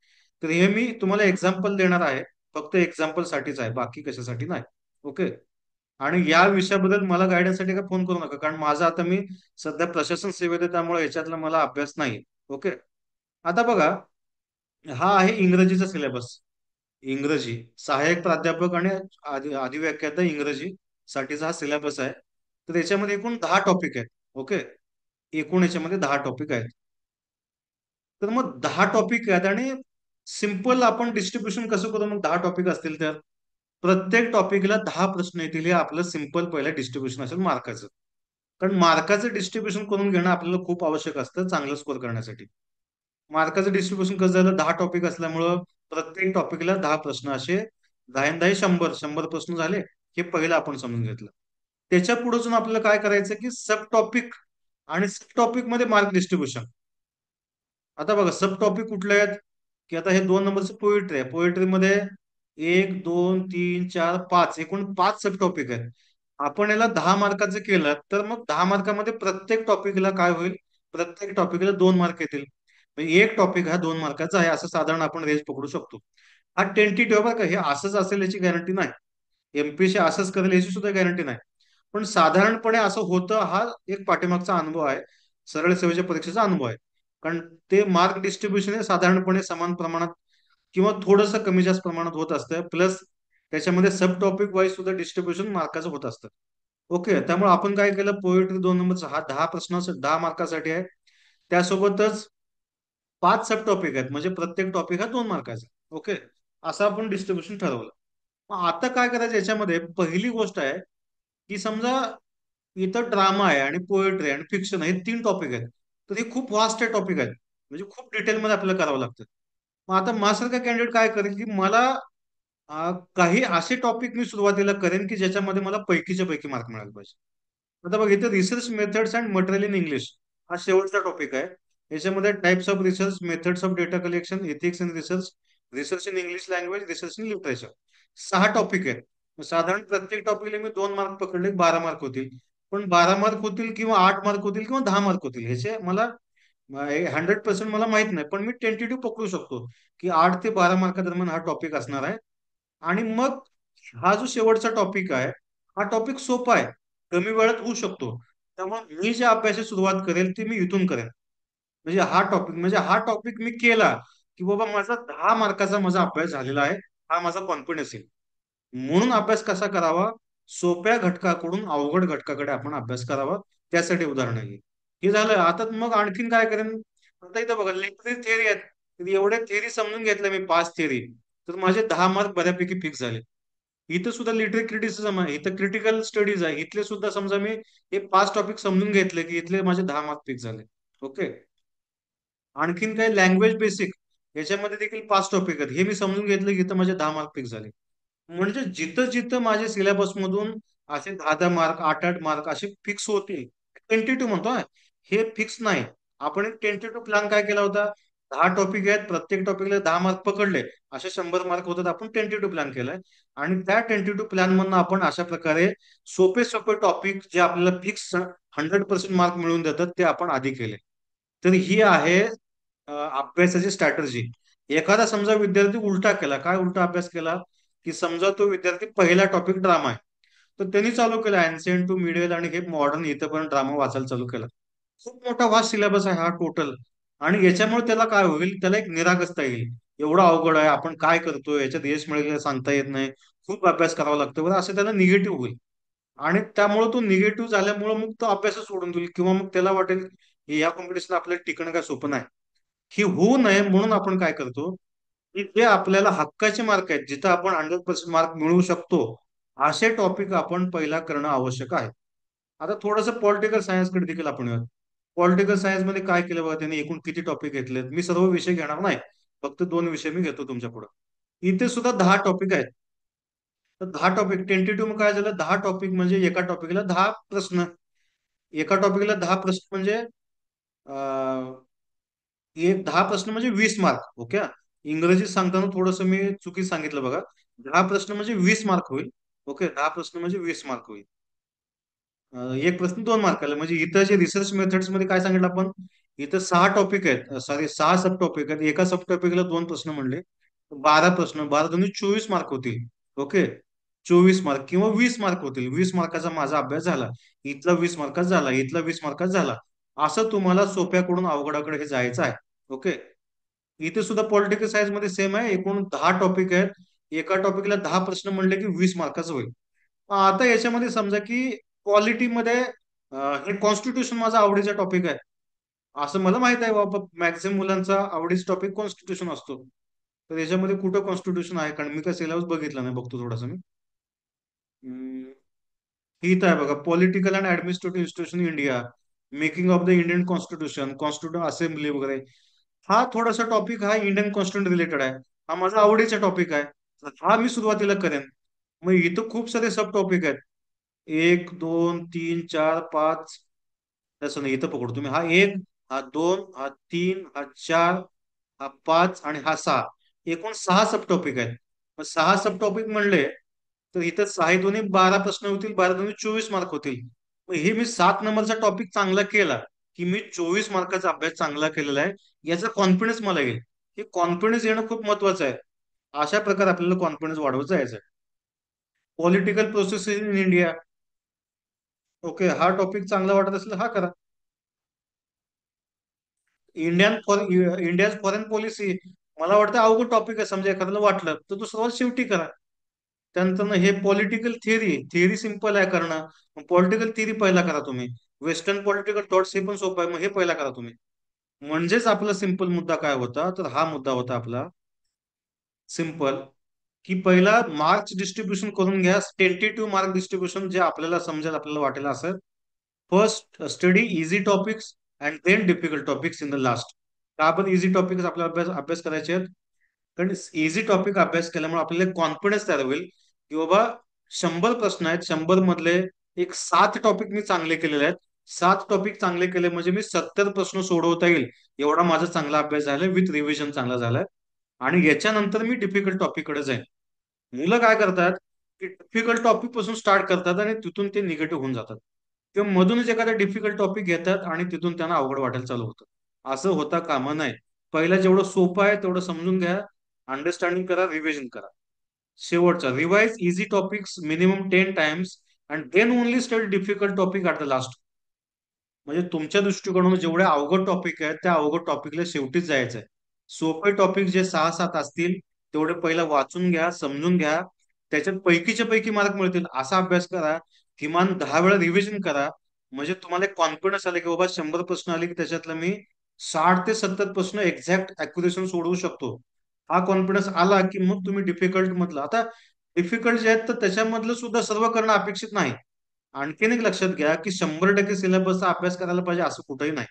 तर हे मी तुम्हाला एक्झाम्पल देणार आहे, फक्त एक्झाम्पल साठीच आहे, बाकी कशासाठी नाही. ओके. आणि या विषयाबद्दल मला गायडन्ससाठी काय फोन करू नका, कारण माझं आता मी सध्या प्रशासन सेवेत आहे, त्यामुळे याच्यातला मला अभ्यास नाही. ओके. आता बघा, हा आहे इंग्रजीचा सिलेबस. इंग्रजी सहाय्यक प्राध्यापक आणि अधिव्याख्याता इंग्रजी साठीचा हा सिलेबस आहे. तर याच्यामध्ये एकूण 10 टॉपिक आहेत. ओके. एकूण याच्यामध्ये 10 टॉपिक आहेत. तर मग 10 टॉपिक आहेत, आणि सिंपल आपण डिस्ट्रीब्युशन कसं करू मग 10 टॉपिक असतील तर, प्रत्येक टॉपिकला 10 प्रश्न येतील, हे आपलं सिंपल पहिलं डिस्ट्रीब्युशन असेल मार्काचं. कारण मार्काचं डिस्ट्रीब्युशन करून घेणं आपल्याला खूप आवश्यक असतं चांगलं स्कोर करण्यासाठी. मार्काचं डिस्ट्रीब्युशन कसं झालं, 10 टॉपिक असल्यामुळं प्रत्येक टॉपिकला 10 प्रश्न असे, 10 100 प्रश्न झाले. हे पहिलं आपण समजून घेतलं. त्याच्या पुढे जाऊन आपल्याला काय करायचं की सब टॉपिक, आणि सब टॉपिक मध्ये मार्क डिस्ट्रीब्युशन. आता बघा, सब टॉपिक कुठले आहेत, की आता हे 2 नंबरचं पोएट्री आहे. पोएट्रीमध्ये 1, 2, 3, 4, 5 एकूण 5 सब टॉपिक आहेत. आपण याला 10 मार्काचं केलं तर मग 10 मार्कामध्ये प्रत्येक टॉपिकला काय होईल, प्रत्येक टॉपिकला 2 मार्क येतील. म्हणजे एक टॉपिक हा 2 मार्काचा आहे, असं साधारण आपण रेंज पकडू शकतो. हा टेंटेटिव्ह बघा, हे असंच असेल याची गॅरंटी नाही, एमपीएससी असंच करेल याची सुद्धा गॅरंटी नाही, पण साधारणपणे असं होतं, हा एक पाठीमागचा अनुभव आहे, सरळ सेवेच्या परीक्षेचा अनुभव आहे. कारण ते मार्क डिस्ट्रीब्युशन हे साधारणपणे समान प्रमाणात किंवा थोडंसं कमी जास्त प्रमाणात होत असतं, प्लस त्याच्यामध्ये सब टॉपिक वाईज सुद्धा डिस्ट्रीब्युशन मार्काचं होत असतं. ओके. त्यामुळे आपण काय केलं, पोएट्री 2 नंबरचा हा 10 प्रश्न 10 मार्कासाठी आहे, त्यासोबतच 5 सब टॉपिक आहेत, म्हणजे प्रत्येक टॉपिक हा 2 मार्काचा. ओके. असं आपण डिस्ट्रीब्युशन ठरवलं. मग आता काय करायचं, याच्यामध्ये पहिली गोष्ट आहे की समजा इथं ड्रामा आहे आणि पोएट्री आणि फिक्शन हे 3 टॉपिक आहेत, तर हे खूप वास्ट टॉपिक आहेत, म्हणजे खूप डिटेलमध्ये आपल्याला करावं लागतं. मग आता माझ्यासारखा कॅन्डिडेट काय करेल, की मला काही असे टॉपिक मी सुरुवातीला करेन की ज्याच्यामध्ये मला पैकीच्या पैकी मार्क मिळाले पाहिजे. आता बघ, इथे research methods and material in English हा शेवटचा टॉपिक आहे. याच्यामध्ये types of research, methods of data collection, ethics in research, research in English language, research in literature, 6 topic आहेत. साधारण प्रत्येक टॉपिकला मी 2 मार्क पकडले, 12 मार्क होतील. पण 12 मार्क होतील किंवा 8 मार्क होतील किंवा 10 मार्क होतील, ह्याचे मला 100% मला माहित नाही, पण मी टेंटेटिव्ह पकडू शकतो की 8 ते 12 मार्का दरम्यान हा टॉपिक असणार आहे. आणि मग हा जो शेवटचा टॉपिक आहे, हा टॉपिक सोपा आहे, कमी वेळात होऊ शकतो. त्यामुळे मी जे अभ्यासाची सुरुवात करेल ती मी इथून करेन. म्हणजे हा टॉपिक मी केला की बाबा माझा 10 मार्काचा माझा अभ्यास झालेला आहे, हा माझा कॉन्फिडन्स येईल. म्हणून अभ्यास कसा करावा? सोप्या घटकाकडून अवघड घटकाकडे आपण अभ्यास करावा. त्यासाठी उदाहरण आहे हे झालं. आता मग आणखीन काय करेन? आता इथं बघा लिटररी थिअरी आहेत, तर एवढ्या थिअरी समजून घेतल्या मी 5 थिअरी, तर माझे 10 मार्क बऱ्यापैकी फिक्स झाले. इथं सुद्धा लिटररी क्रिटिसिझम आहे, इथं क्रिटिकल स्टडीज आहे, इथले सुद्धा समजा मी हे 5 टॉपिक समजून घेतले की इथले माझे 10 मार्क फिक्स झाले. ओके. आणखीन काय लँग्वेज बेसिक, याच्यामध्ये देखील 5 टॉपिक आहेत, हे मी समजून घेतलं की इथं माझे 10 मार्क फिक्स झाले. म्हणजे जिथं जिथं माझ्या सिलेबस मधून असे 10-10 मार्क, 8-8 मार्क असे फिक्स होतील. टेंटेटिव्ह म्हणतो हा. हे फिक्स नाही. आपण एक टेंटेटिव्ह प्लॅन काय केला होता? 10 टॉपिक आहेत, प्रत्येक टॉपिकला 10 मार्क पकडले, असे 100 मार्क होतात. आपण टेंटेटिव्ह प्लॅन केलाय. आणि त्या टेंटेटिव्ह प्लॅन मधून आपण अशा प्रकारे सोपे सोपे टॉपिक जे आपल्याला फिक्स 100% मार्क मिळवून देतात ते आपण आधी केले. तर ही आहे अभ्यासाची स्ट्रॅटर्जी. एखादा समजा विद्यार्थी उलटा केला, काय उलटा अभ्यास केला? की समजा तो विद्यार्थी पहिला टॉपिक ड्रामा आहे, तर त्यांनी चालू केला एन्शियंट टू मिडियल आणि हे मॉडर्न इथं ड्रामा वाचायला चालू केला. खूप मोठा वास्ट सिलेबस आहे हा टोटल. आणि याच्यामुळे त्याला काय होईल? त्याला एक निरागसता येईल. एवढं अवघड आहे, आपण काय करतोय, याच्यात यश मिळेल का सांगता येत नाही, खूप अभ्यास करावा लागतो बरं, असं त्याला निगेटिव्ह होईल. आणि त्यामुळे तो निगेटिव्ह झाल्यामुळे मग तो अभ्यासच सोडून देईल, किंवा मग त्याला वाटेल की या कॉम्पिटिशन आपल्याला टिकणं काय सोपं नाही. ही होऊ नये म्हणून आपण काय करतो की जे आपल्याला हक्काचे मार्क आहेत, जिथं आपण 100% मार्क मिळवू शकतो, असे टॉपिक आपण पहिला करणं आवश्यक आहे. आता थोडंसं पॉलिटिकल सायन्सकडे देखील आपण येऊयात. पॉलिटिकल सायन्स मध्ये काय केलं बघा त्यांनी? एकूण किती टॉपिक घेतलेत? मी सर्व विषय घेणार नाही, फक्त 2 विषय मी घेतो तुमच्या पुढे. इथे सुद्धा 10 टॉपिक आहेत. तर 10 टॉपिक टेंटेटिव्ह काय झालं? 10 टॉपिक म्हणजे एका टॉपिकला 10 प्रश्न. एका टॉपिकला 10 प्रश्न म्हणजे एक 10 प्रश्न म्हणजे 20 मार्क. ओके. इंग्रजीत सांगताना थोडंसं मी चुकी सांगितलं बघा. 10 प्रश्न म्हणजे 20 मार्क होईल. ओके. 10 प्रश्न म्हणजे 20 मार्क होईल. एक प्रश्न 2 मार्काला. म्हणजे इथं जे रिसर्च मेथड्स मध्ये काय सांगितलं आपण? इथं 6 टॉपिक आहेत, सॉरी 6 सब टॉपिक आहेत. एका सब टॉपिकला 2 प्रश्न म्हणले, 12 प्रश्न, 12 दूनी 24 मार्क होतील. ओके. 24 मार्क किंवा 20 मार्क होतील. 20 मार्काचा माझा अभ्यास झाला, इथला 20 मार्काचा झाला, इथला 20 मार्काचा झाला. असं तुम्हाला सोप्याकडून अवघडाकडे हे जायचं आहे. ओके. इथे सुद्धा पॉलिटिकल सायन्स मध्ये सेम आहे. एकूण 10 टॉपिक आहेत, एका टॉपिकला 10 प्रश्न म्हणले की 20 मार्काचं होईल. आता याच्यामध्ये समजा की क्वालिटीमध्ये हे कॉन्स्टिट्यूशन माझा आवडीचा टॉपिक आहे, असं मला माहित आहे बाबा. मॅक्झिमम मुलांचा आवडीचा टॉपिक कॉन्स्टिट्यूशन असतो. तर याच्यामध्ये कुठं कॉन्स्टिट्यूशन आहे? कारण मी काय सिलेबस बघितला नाही, बघतो थोडासा मी. हम्म, ही इथं आहे बघा, political and administrative institution India, making of the Indian constitution, constitution assembly वगैरे. हा थोडासा टॉपिक हा इंडियन कॉन्स्टिट्यूशन रिलेटेड आहे. हा माझा आवडीचा टॉपिक आहे, तर हा मी सुरुवातीला करेन. मग इथं खूप सारे सब टॉपिक आहेत. 1 2 3 4 5, तसं नाही, इथं पकडतो तुम्ही. हा 1, हा 2, हा 3, हा 4, हा 5 आणि हा 6. एकूण 6 सब टॉपिक आहेत. मग 6 सब टॉपिक म्हणले तर इथं 6 दूनी 12 प्रश्न होतील, 12 दूनी 24 मार्क होतील. मग हे मी 7 नंबरचा टॉपिक चांगला केला की मी 24 मार्काचा अभ्यास चांगला केलेला आहे, याचा कॉन्फिडन्स मला येईल. हे कॉन्फिडन्स येणं खूप महत्वाचं आहे. अशा प्रकारे आपल्याला कॉन्फिडन्स वाढवत जायचं आहे. Political process in India. Okay. हा टॉपिक चांगला वाटत असेल हा करा. इंडियाज फॉरेन पॉलिसी, मला वाटतं अवघड टॉपिक आहे. समजा एखाद्याला वाटलं तर तो सर्वात शेवटी करा. त्यानंतर हे पॉलिटिकल थिअरी, थिअरी सिंपल आहे करणं. पॉलिटिकल थिअरी पहिला करा तुम्ही. वेस्टर्न पॉलिटिकल थॉट्स हे पण सोपं आहे, मग हे पहिला करा तुम्ही. म्हणजेच आपला सिंपल मुद्दा काय होता? तर हा मुद्दा होता आपला सिंपल, की पहिला मार्क्स डिस्ट्रीब्युशन करून घ्या. टेंटेटिव्ह मार्क डिस्ट्रीब्युशन जे आपल्याला समजेल, आपल्याला वाटेल असं. First study easy topics and then difficult topics in the last. का आपण इझी टॉपिक्स आपला अभ्यास अभ्यास करायचे आहेत? कारण इझी टॉपिक अभ्यास केल्यामुळे आपल्याला कॉन्फिडन्स तयार होईल की बाबा 100 प्रश्न आहेत, 100 मधले एक 7 टॉपिक मी चांगले केलेले आहेत. 7 टॉपिक चांगले केले म्हणजे मी 70 प्रश्न सोडवता येईल, एवढा माझा चांगला अभ्यास झालाय, विथ रिव्हिजन चांगला झालाय. आणि याच्यानंतर मी डिफिकल्ट टॉपिककडे जाईन. मुलं काय करतात की डिफिकल्ट टॉपिक पासून स्टार्ट करतात आणि तिथून ते निगेटिव्ह होऊन जातात, किंवा मधूनच एखादा डिफिकल्ट टॉपिक घेतात आणि तिथून त्यांना अवघड वाटायला चालू होतं. असं होता कामा नये. पहिला जेवढं सोपं आहे तेवढं समजून घ्या, अंडरस्टँडिंग करा, रिव्हिजन करा. शेवटचा revise easy topics minimum 10 times and then only study difficult topic at the last. म्हणजे तुमच्या दृष्टिकोनातून जेवढे अवघड टॉपिक आहेत त्या अवघड टॉपिकला शेवटीच जायचं आहे. सोपे टॉपिक जे 6-7 असतील तेवढे पहिला वाचून घ्या, समजून घ्या. त्याच्यात पैकीच्या पैकी मार्क मिळतील असा अभ्यास करा. किमान 10 वेळा रिव्हिजन करा. म्हणजे तुम्हाला एक कॉन्फिडन्स आला की बाबा 100 प्रश्न आले की त्याच्यातलं मी 60 ते 70 प्रश्न एक्झॅक्ट अॅक्युरेशन सोडवू शकतो. हा कॉन्फिडन्स आला की मग तुम्ही डिफिकल्ट मधलं, आता डिफिकल्ट जे आहेत तर त्याच्यामधलं सुद्धा सर्व करणं अपेक्षित नाही. आणखीन एक लक्षात घ्या की 100% सिलेबसचा अभ्यास करायला पाहिजे असं कुठंही नाही.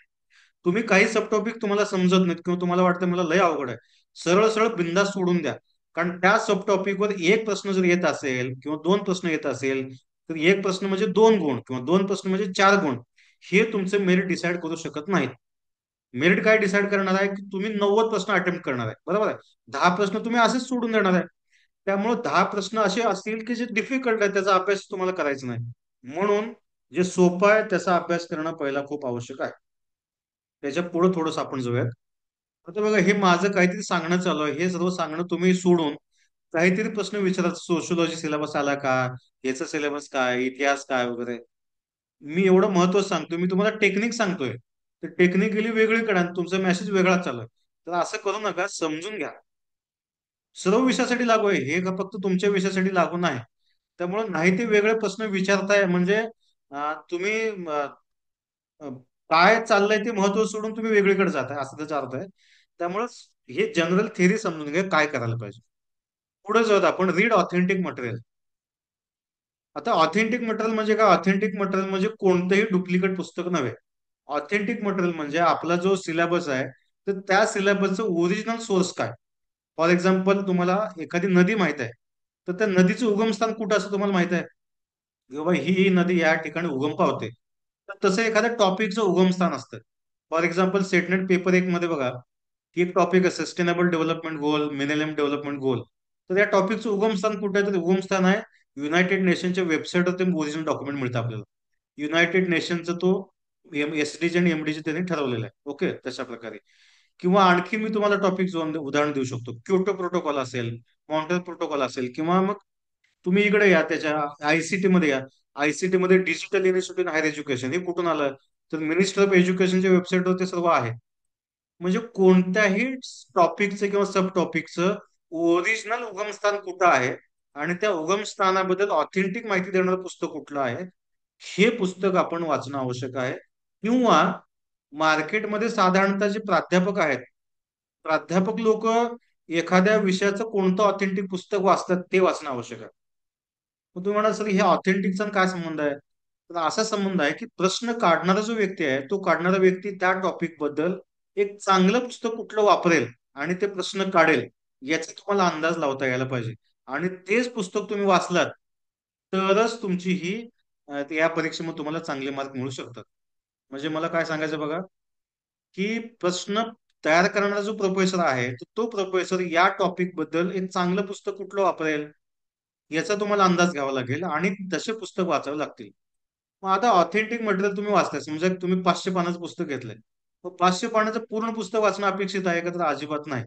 तुम्ही काही सब टॉपिक तुम्हाला समजत नाहीत किंवा तुम्हाला वाटतं मला लय अवघड आहे, सरळ सरळ बिंदास सोडून द्या. कारण त्या सब टॉपिकवर एक प्रश्न जर येत असेल किंवा दोन प्रश्न येत असेल तर एक प्रश्न म्हणजे 2 गुण किंवा दोन प्रश्न म्हणजे 4 गुण. हे तुमचे मेरिट डिसाईड करू शकत नाहीत. मेरिट काय डिसाईड करणार आहे की तुम्ही 90 प्रश्न अटेम्प्ट करणार आहे, बरोबर आहे. 10 प्रश्न तुम्ही असेच सोडून देणार आहे. त्यामुळे 10 प्रश्न असे असतील की जे डिफिकल्ट आहे, त्याचा अभ्यास तुम्हाला करायचा नाही. म्हणून जे सोपं आहे त्याचा अभ्यास करणं पहिला खूप आवश्यक आहे. त्याच्या पुढे थोडंसं आपण जाऊयात. आता बघा, हे माझं काहीतरी सांगणं चालू आहे, हे सर्व सांगणं तुम्ही सोडून काहीतरी प्रश्न विचारत, सोशलॉजी सिलेबस आला का, याचा सिलेबस काय, इतिहास काय वगैरे. मी एवढं महत्व सांगतोय, मी तुम्हाला टेक्निक सांगतोय. तर टेक्निकली वेगळीकडे आणि तुमचा मेसेज वेगळा चालू आहे. तर असं करू नका, समजून घ्या. सर्व विषयासाठी लागू आहे हे, का फक्त तुमच्या विषयासाठी लागू नाही. त्यामुळे नाही ते वेगळे प्रश्न विचारताय म्हणजे तुम्ही अ, काय चाललंय ते महत्व सोडून तुम्ही वेगळीकडे जाताय असं त्याचा अर्थ आहे. त्यामुळे हे जनरल थिअरी समजून घ्या काय करायला पाहिजे. पुढे जाऊयात आपण, रीड ऑथेंटिक मटेरियल. आता ऑथेंटिक मटेरियल म्हणजे काय? ऑथेंटिक मटेरियल म्हणजे कोणतंही डुप्लिकेट पुस्तक नव्हे. ऑथेंटिक मटेरियल म्हणजे आपला जो सिलेबस आहे तर त्या सिलेबसचं ओरिजिनल सोर्स काय. फॉर एक्झाम्पल, तुम्हाला एखादी नदी माहित आहे तर त्या नदीचं उगमस्थान कुठं असं तुम्हाला माहित आहे की बाबा ही नदी या ठिकाणी उगम पावते. तर तसं एखाद्या टॉपिकचं उगमस्थान असतं. फॉर एक्झाम्पल, सेटनेट पेपर 1 मध्ये बघा की एक टॉपिक आहे सस्टेनेबल डेव्हलपमेंट गोल, मिलेनियम डेव्हलपमेंट गोल. तर या टॉपिकचं उगमस्थान कुठे आहे? तर उगमस्थान आहे युनायटेड नेशनच्या वेबसाईटवर, ते ओरिजिनल डॉक्युमेंट मिळतं आपल्याला. युनायटेड नेशनचं तो एसडीजी आणि एमडीजी त्यांनी ठरवलेला आहे. ओके, तशा प्रकारे. किंवा आणखी मी तुम्हाला टॉपिक उदाहरण देऊ शकतो. क्योटो प्रोटोकॉल असेल, मॉन्ट्रियल प्रोटोकॉल असेल, किंवा मग तुम्ही इकडे या त्याच्या आयसीटी मध्ये या. आयसीटी मध्ये digital university in higher education हे कुठून आलं? तर मिनिस्टर ऑफ एज्युकेशनच्या वेबसाईटवर ते सर्व आहे. म्हणजे कोणत्याही टॉपिकचं किंवा सब टॉपिकचं ओरिजिनल उगमस्थान कुठं आहे आणि त्या उगमस्थानाबद्दल ऑथेंटिक माहिती देणारं पुस्तक कुठलं आहे, हे पुस्तक आपण वाचणं आवश्यक आहे. किंवा मार्केटमध्ये साधारणतः जे प्राध्यापक आहेत, प्राध्यापक लोक एखाद्या विषयाचं कोणतं ऑथेंटिक पुस्तक वाचतात ते वाचणं आवश्यक आहे. मग तुम्ही म्हणा सर, हे ऑथेंटिकचा काय संबंध आहे? तर असा संबंध आहे की प्रश्न काढणारा जो व्यक्ती आहे तो काढणारा व्यक्ती त्या टॉपिक बद्दल एक चांगलं पुस्तक कुठलं वापरेल आणि ते प्रश्न काढेल याचा तुम्हाला अंदाज लावता यायला पाहिजे. आणि तेच पुस्तक तुम्ही वाचलात तरच तुमची ही या परीक्षेमध्ये तुम्हाला चांगले मार्क मिळू शकतात. म्हणजे मला काय सांगायचं बघा, की प्रश्न तयार करणारा जो प्रोफेसर आहे तर तो प्रोफेसर या टॉपिक बद्दल एक चांगलं पुस्तक कुठलं वापरेल याचा तुम्हाला अंदाज घ्यावा लागेल आणि तसे पुस्तक वाचावे लागतील. मग आता ऑथेंटिक मटेरियल तुम्ही वाचताय, समजा तुम्ही 500 पानाचं पुस्तक घेतलंय, मग 500 पानाचं पूर्ण पुस्तक वाचणं अपेक्षित आहे का? तर अजिबात नाही.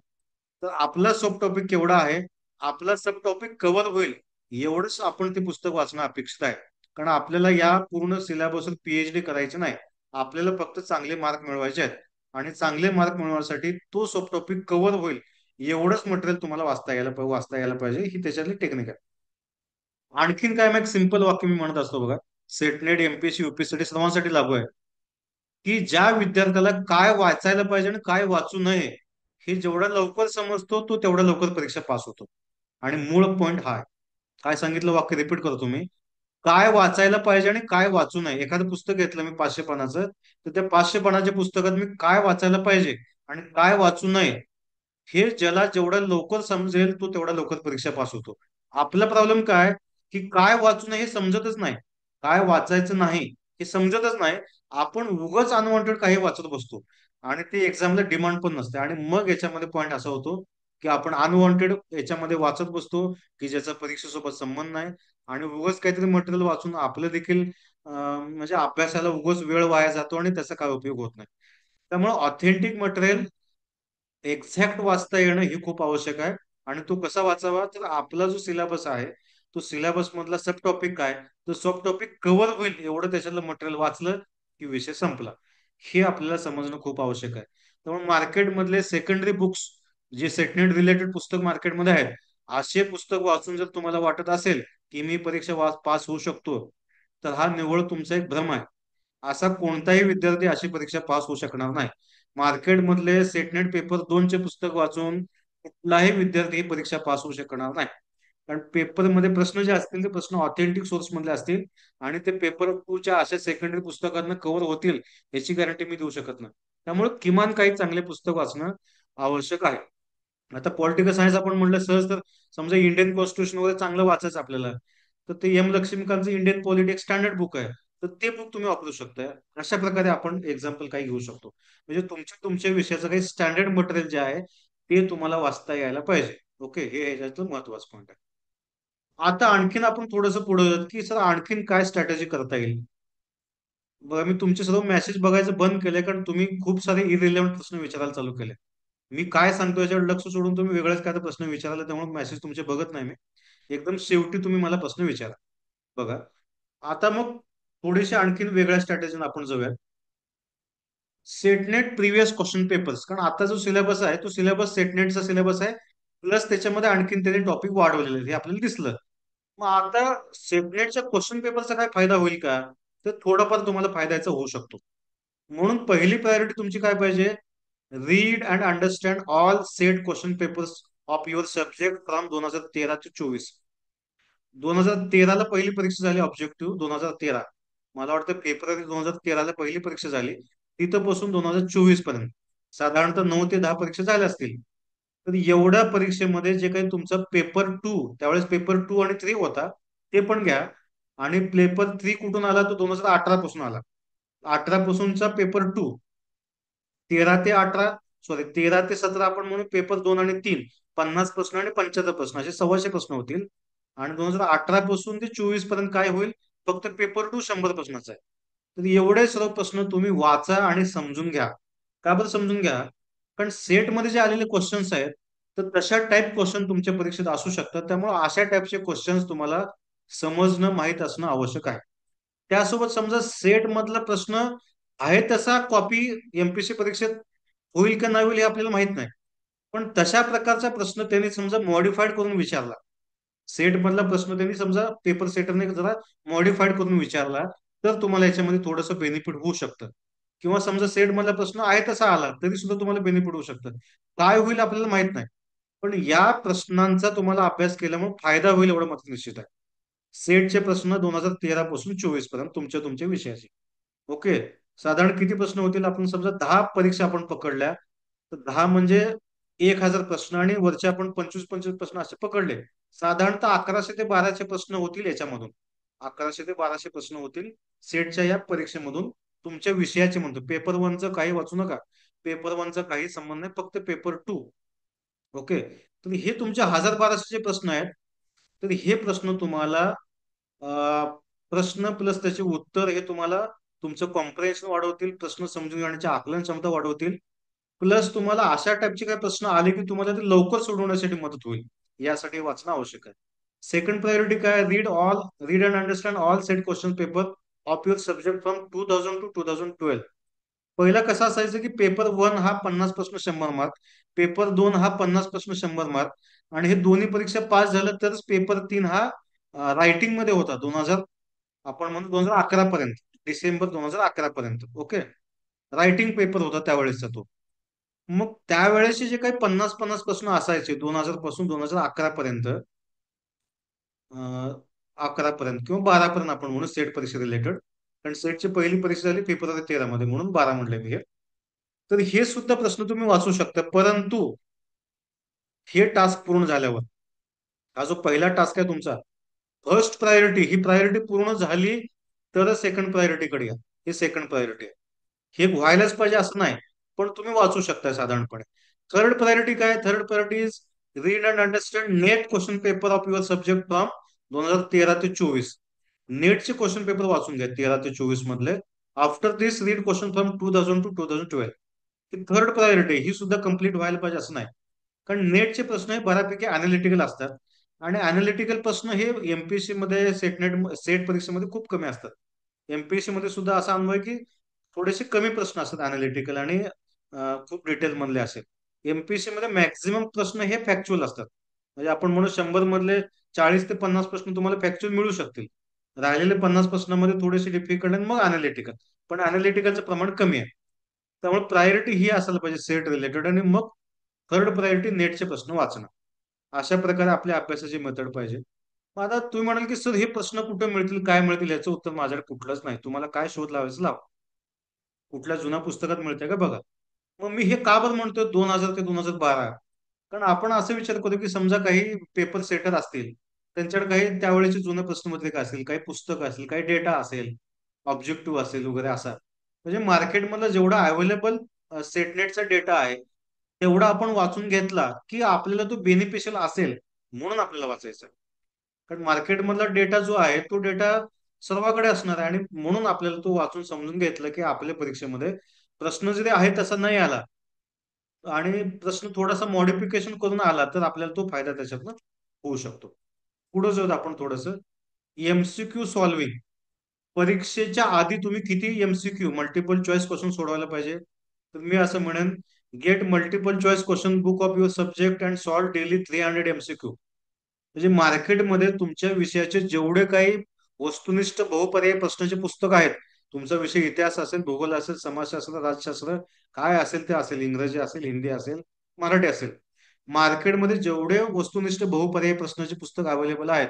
तर आपला सब टॉपिक केवढा आहे, आपला सब टॉपिक कव्हर होईल एवढंच आपण ते पुस्तक वाचणं अपेक्षित आहे. कारण आपल्याला या पूर्ण सिलेबसवर पीएचडी करायची नाही, आपल्याला फक्त चांगले मार्क मिळवायचे आहेत. आणि चांगले मार्क मिळवण्यासाठी तो सब टॉपिक कव्हर होईल एवढंच मटेरियल तुम्हाला वाचता यायला पाहिजे, ही त्याच्यातली टेक्निक आहे. आणखीन काय, मग एक सिंपल वाक्य मी म्हणत असतो बघा, सेटनेट, एमपीएससी, युपीएससी सर्वांसाठी लागू आहे, की ज्या विद्यार्थ्याला काय वाचायला पाहिजे आणि काय वाचू नये हे जेवढा लवकर समजतो तो तेवढा लवकर परीक्षा पास होतो. आणि मूळ पॉइंट हा आहे. काय सांगितलं वाक्य, रिपीट करतो मी. काय वाचायला पाहिजे आणि काय वाचू नये. एखादं पुस्तक घेतलं मी 500 पानाचं, तर त्या 500 पानाच्या पुस्तकात मी काय वाचायला पाहिजे आणि काय वाचू नये हे ज्याला जेवढं लवकर समजेल तो तेवढा लवकर परीक्षा पास होतो. आपला प्रॉब्लेम काय, की काय वाचू नये हे समजतच नाही, काय वाचायचं नाही हे समजतच नाही. आपण उगाच अनवॉन्टेड काही वाचत बसतो आणि ते एक्झामला डिमांड पण नसते. आणि मग याच्यामध्ये पॉईंट असा होतो की आपण अनवॉन्टेड याच्यामध्ये वाचत बसतो की ज्याचा परीक्षेसोबत संबंध नाही. आणि उगाच काहीतरी मटेरियल वाचून आपलं देखील म्हणजे अभ्यासाला उगाच वेळ वाया जातो आणि त्याचा काय उपयोग होत नाही. त्यामुळे ऑथेंटिक मटेरियल एक्झॅक्ट वाचता येणं ही खूप आवश्यक आहे. आणि तो कसा वाचावा, तर आपला जो सिलेबस आहे तो सिलेबस मधला सब टॉपिक काय, तो सब टॉपिक कव्हर होईल एवढं त्याच्यातलं मटेरियल वाचलं की विषय संपला. हे आपल्याला समजणं खूप आवश्यक आहे. त्यामुळे मार्केटमधले सेकंडरी बुक्स, जे सेटनेट रिलेटेड पुस्तक मार्केटमध्ये आहेत, असे पुस्तक वाचून जर तुम्हाला वाटत असेल की मी परीक्षा पास होऊ शकतो, तर हा निव्वळ तुमचा एक भ्रम आहे. असा कोणताही विद्यार्थी अशी परीक्षा पास होऊ शकणार नाही. मार्केटमधले सेटनेट पेपर 2चे पुस्तक वाचून कुठलाही विद्यार्थी ही परीक्षा पास होऊ शकणार नाही. कारण पेपरमध्ये प्रश्न जे असतील ते प्रश्न ऑथेंटिक सोर्स मधले असतील आणि ते पेपर 2च्या अशा सेकंडरी पुस्तकांना कव्हर होतील याची गॅरंटी मी देऊ शकत नाही. त्यामुळे किमान काही चांगले पुस्तक वाचणं आवश्यक आहे. आता पॉलिटिकल सायन्स आपण म्हटलं सहज, तर समजा इंडियन कॉन्स्टिट्यूशन वगैरे चांगलं वाचायचं आपल्याला, तर ते एम लक्ष्मीकांतचं इंडियन पॉलिटिक्स स्टँडर्ड बुक आहे, तर ते बुक तुम्ही वापरू शकता. अशा प्रकारे आपण एक्झाम्पल काही घेऊ शकतो. म्हणजे तुमच्या विषयाचं काही स्टँडर्ड मटेरियल जे आहे ते तुम्हाला वाचता यायला पाहिजे. ओके, हे ह्याच्यातलं महत्वाचं पॉईंट आहे. आता आणखीन आपण थोडंसं पुढे जाऊ की सर आणखीन काय स्ट्रॅटेजी करता येईल. बघा, मी तुमचे सर्व मेसेज बघायचं बंद केले, कारण तुम्ही खूप सारे इरिलेव्हंट प्रश्न विचारायला चालू केले. मी काय सांगतो याच्यावर लक्ष सोडून तुम्ही वेगळेच काय प्रश्न विचारायला, त्यामुळे मेसेज तुमचे बघत नाही मी. एकदम शेवटी तुम्ही मला प्रश्न विचारा. बघा, आता मग थोडेसे आणखीन वेगळ्या स्ट्रॅटेजीने आपण जाऊया. सेटनेट प्रिव्हियस क्वेश्चन पेपर्स, कारण आता जो सिलेबस आहे तो सिलेबस सेटनेटचा सिलेबस आहे, प्लस त्याच्यामध्ये आणखीन त्यांनी टॉपिक वाढवलेले आहेत, हे आपल्याला दिसलं. मग आता सेटनेटच्या क्वेश्चन पेपरचा काय फायदा होईल का, तर थोडाफार तुम्हाला फायद्याचा होऊ शकतो. म्हणून पहिली प्रायोरिटी तुमची काय पाहिजे, read and understand all set question papers of your subject from 2013 ते 24. 2013ला पहिली परीक्षा झाली ऑब्जेक्टिव्ह, 2013, मला वाटतं फेब्रुवारी 2013ला पहिली परीक्षा झाली, तिथं पासून 2024 पर्यंत साधारणतः 9 ते 10 परीक्षा झाल्या असतील. तर एवढ्या परीक्षेमध्ये जे काही तुमचा पेपर 2, त्यावेळेस पेपर 2 आणि 3 होता, ते पण घ्या. आणि पेपर 3 कुठून आला, तो 2018 पासून आला. 18 पासूनचा पेपर 2, 13 ते 18, सॉरी 13 ते 17 आपण म्हणून पेपर 2 आणि 3, 50 प्रश्न आणि 75 प्रश्न असे 125 प्रश्न होतील. आणि 2018 पासून ते 24 पर्यंत काय होईल, फक्त पेपर 2 100 प्रश्नाचा आहे. तर एवढे सर्व प्रश्न तुम्ही वाचा आणि समजून घ्या. का बरं समजून घ्या, कारण सेटमध्ये जे आलेले क्वेश्चन्स आहेत, तर तशा टाईप क्वेश्चन तुमच्या परीक्षेत असू शकतात. त्यामुळे अशा टाईपचे क्वेश्चन्स तुम्हाला समजणं, माहीत असणं आवश्यक आहे. त्यासोबत समजा सेट मधला प्रश्न आहे तसा कॉपी एमपीसी परीक्षेत होईल का नाही होईल हे आपल्याला माहित नाही, पण तशा प्रकारचा प्रश्न त्यांनी समजा मॉडिफाईड करून विचारला, सेट मधला प्रश्न त्यांनी समजा पेपर सेटरने जरा मॉडिफाईड करून विचारला, तर तुम्हाला याच्यामध्ये थोडंसं बेनिफिट होऊ शकतं. किंवा समजा सेट मधला प्रश्न आहे तसा आला तरी सुद्धा तुम्हाला बेनिफिट होऊ शकतं. काय होईल आपल्याला माहित नाही, पण या प्रश्नांचा तुम्हाला अभ्यास केल्यामुळे फायदा होईल एवढं मात्र निश्चित आहे. सेटचे प्रश्न 2013 पासून 24 पर्यंत तुमच्या विषयाचे. ओके, साधारण किती प्रश्न होतील, आपण समजा 10 परीक्षा आपण पकडल्या, तर 10 म्हणजे 1000 प्रश्न, आणि वरचे आपण 25-25 प्रश्न असे पकडले, साधारणतः 1100 ते 1200 प्रश्न होतील याच्यामधून. 1100 ते 1200 प्रश्न होतील सेटच्या या परीक्षेमधून, तुमच्या विषयाचे म्हणतो. पेपर 1चं काही वाचू नका, पेपर 1चा काही संबंध नाही, फक्त पेपर 2. ओके, तर हे तुमचे 1000-1200 प्रश्न आहेत. तर हे प्रश्न तुम्हाला प्रश्न प्लस त्याचे उत्तर हे तुम्हाला तुमचं कॉम्प्रिहेन्शन वाढवतील, प्रश्न समजून घेण्याची आकलन क्षमता वाढवतील, प्लस तुम्हाला अशा टाईपचे काही प्रश्न आले की तुम्हाला ते लवकर सोडवण्यासाठी मदत होईल. यासाठी वाचणं आवश्यक आहे. सेकंड प्रायोरिटी काय, read and understand all set question paper of your subject from 2000 to 2012. पहिला कसं असायचं की पेपर 1 हा 50 प्रश्न 100 मार्क, पेपर 2 हा 50 प्रश्न 100 मार्क, आणि हे दोन्ही परीक्षा पास झालं तरच पेपर 3 हा रायटिंग मध्ये होता. 2000, आपण म्हणतो 2011 पर्यंत, डिसेंबर 2011 पर्यंत. ओके, रायटिंग पेपर होता त्यावेळेसचा तो. मग त्यावेळेसचे जे काही 50-50 प्रश्न असायचे 2000 पासून 2011 पर्यंत, 11 पर्यंत किंवा 12 पर्यंत आपण म्हणून सेट परीक्षा रिलेटेड, कारण सेटची पहिली परीक्षा झाली फेब्रुवारी 13 मध्ये, म्हणून 12 म्हणले मी हे. तर हे सुद्धा प्रश्न तुम्ही वाचू शकता, परंतु हे टास्क पूर्ण झाल्यावर, हा जो पहिला टास्क आहे तुमचा, फर्स्ट प्रायोरिटी, ही प्रायोरिटी पूर्ण झाली तरच सेकंड प्रायोरिटीकडे या. हे सेकंड प्रायोरिटी आहे, हे व्हायलाच पाहिजे असं नाही, पण तुम्ही वाचू शकता साधारणपणे. थर्ड प्रायोरिटी काय, third priority is read and understand net question paper of your subject from 2013 ते 24. नेटचे क्वेश्चन पेपर वाचून घ्या 13 ते 24 मधले. After this read question from 2000 to 2012. की थर्ड प्रायोरिटी ही सुद्धा कंप्लीट व्हायला पाहिजे असं नाही. कारण नेटचे प्रश्न हे बऱ्यापैकी अनालिटिकल असतात आणि अनालिटिकल प्रश्न हे एमपीएससी मध्ये सेट परीक्षेमध्ये खूप कमी असतात. एमपीएससी मध्ये सुद्धा असा अनुभव आहे की थोडेसे कमी प्रश्न असतात अनालिटिकल आणि खूप डिटेल मधले असेल. एमपीएससी मध्ये मॅक्झिमम प्रश्न हे फॅक्च्युअल असतात. म्हणजे आपण म्हणू 100 मधले 40 ते 50 प्रश्न तुम्हाला फॅक्च्युअल मिळू शकतील. राहिलेले 50 प्रश्नामध्ये थोडेसे डिफिकल्ट आणि मग अनालिटिकल. पण अनालिटिकलचं प्रमाण कमी आहे. त्यामुळे प्रायोरिटी ही असायला पाहिजे सेट रिलेटेड आणि मग थर्ड प्रायोरिटी नेटचे प्रश्न वाचणं. अशा प्रकारे आपल्या अभ्यासाची मेथड पाहिजे. मग आता तुम्ही म्हणाल की सर हे प्रश्न कुठे मिळतील काय मिळतील याचं उत्तर माझ्याकडे कुठलंच नाही. तुम्हाला काय शोध लावायचं लावा. कुठल्या जुन्या पुस्तकात मिळतंय का बघा. मग मी हे का बरं म्हणतोय 2000 ते 2012? कारण आपण असं विचार करू की समजा काही पेपर सेटर असतील, त्यांच्याकडे काही त्यावेळेची जुने प्रश्नपत्रिका असेल, काही पुस्तकं असेल, काही डेटा असेल, ऑब्जेक्टिव्ह असेल वगैरे असा. म्हणजे मार्केटमधला जेवढा अवेलेबल सेटनेटचा डेटा आहे तेवढा आपण वाचून घेतला की आपल्याला तो बेनिफिशियल असेल म्हणून आपल्याला वाचायचा आहे. कारण मार्केटमधला डेटा जो आहे तो डेटा सर्वांकडे असणार आहे आणि म्हणून आपल्याला तो वाचून समजून घेतलं की आपल्या परीक्षेमध्ये प्रश्न जरी आहे तसा नाही आला आणि प्रश्न थोडासा मॉडिफिकेशन करून आला तर आपल्याला तो फायदा त्याच्यातनं होऊ शकतो. पुढे जाऊन आपण थोडस एमसीक्यू सॉल्व्हिंग. परीक्षेच्या आधी तुम्ही किती एमसीक्यू मल्टिपल चॉईस क्वेश्चन सोडवायला पाहिजे? तर मी असं म्हणेन, get multiple choice question book of your subject and solve daily 300 MCQ. म्हणजे मार्केटमध्ये तुमच्या विषयाचे जेवढे काही वस्तुनिष्ठ बहुपर्यायी प्रश्नाचे पुस्तक आहेत, तुमचा विषय इतिहास असेल, भूगोल असेल, समाजशास्त्र, राज्यशास्त्र, काय असेल ते असेल, इंग्रजी असेल, हिंदी असेल, मराठी असेल, मार्केटमध्ये जेवढे वस्तुनिष्ठ बहुपर्यायी प्रश्नाचे पुस्तक अवेलेबल आहेत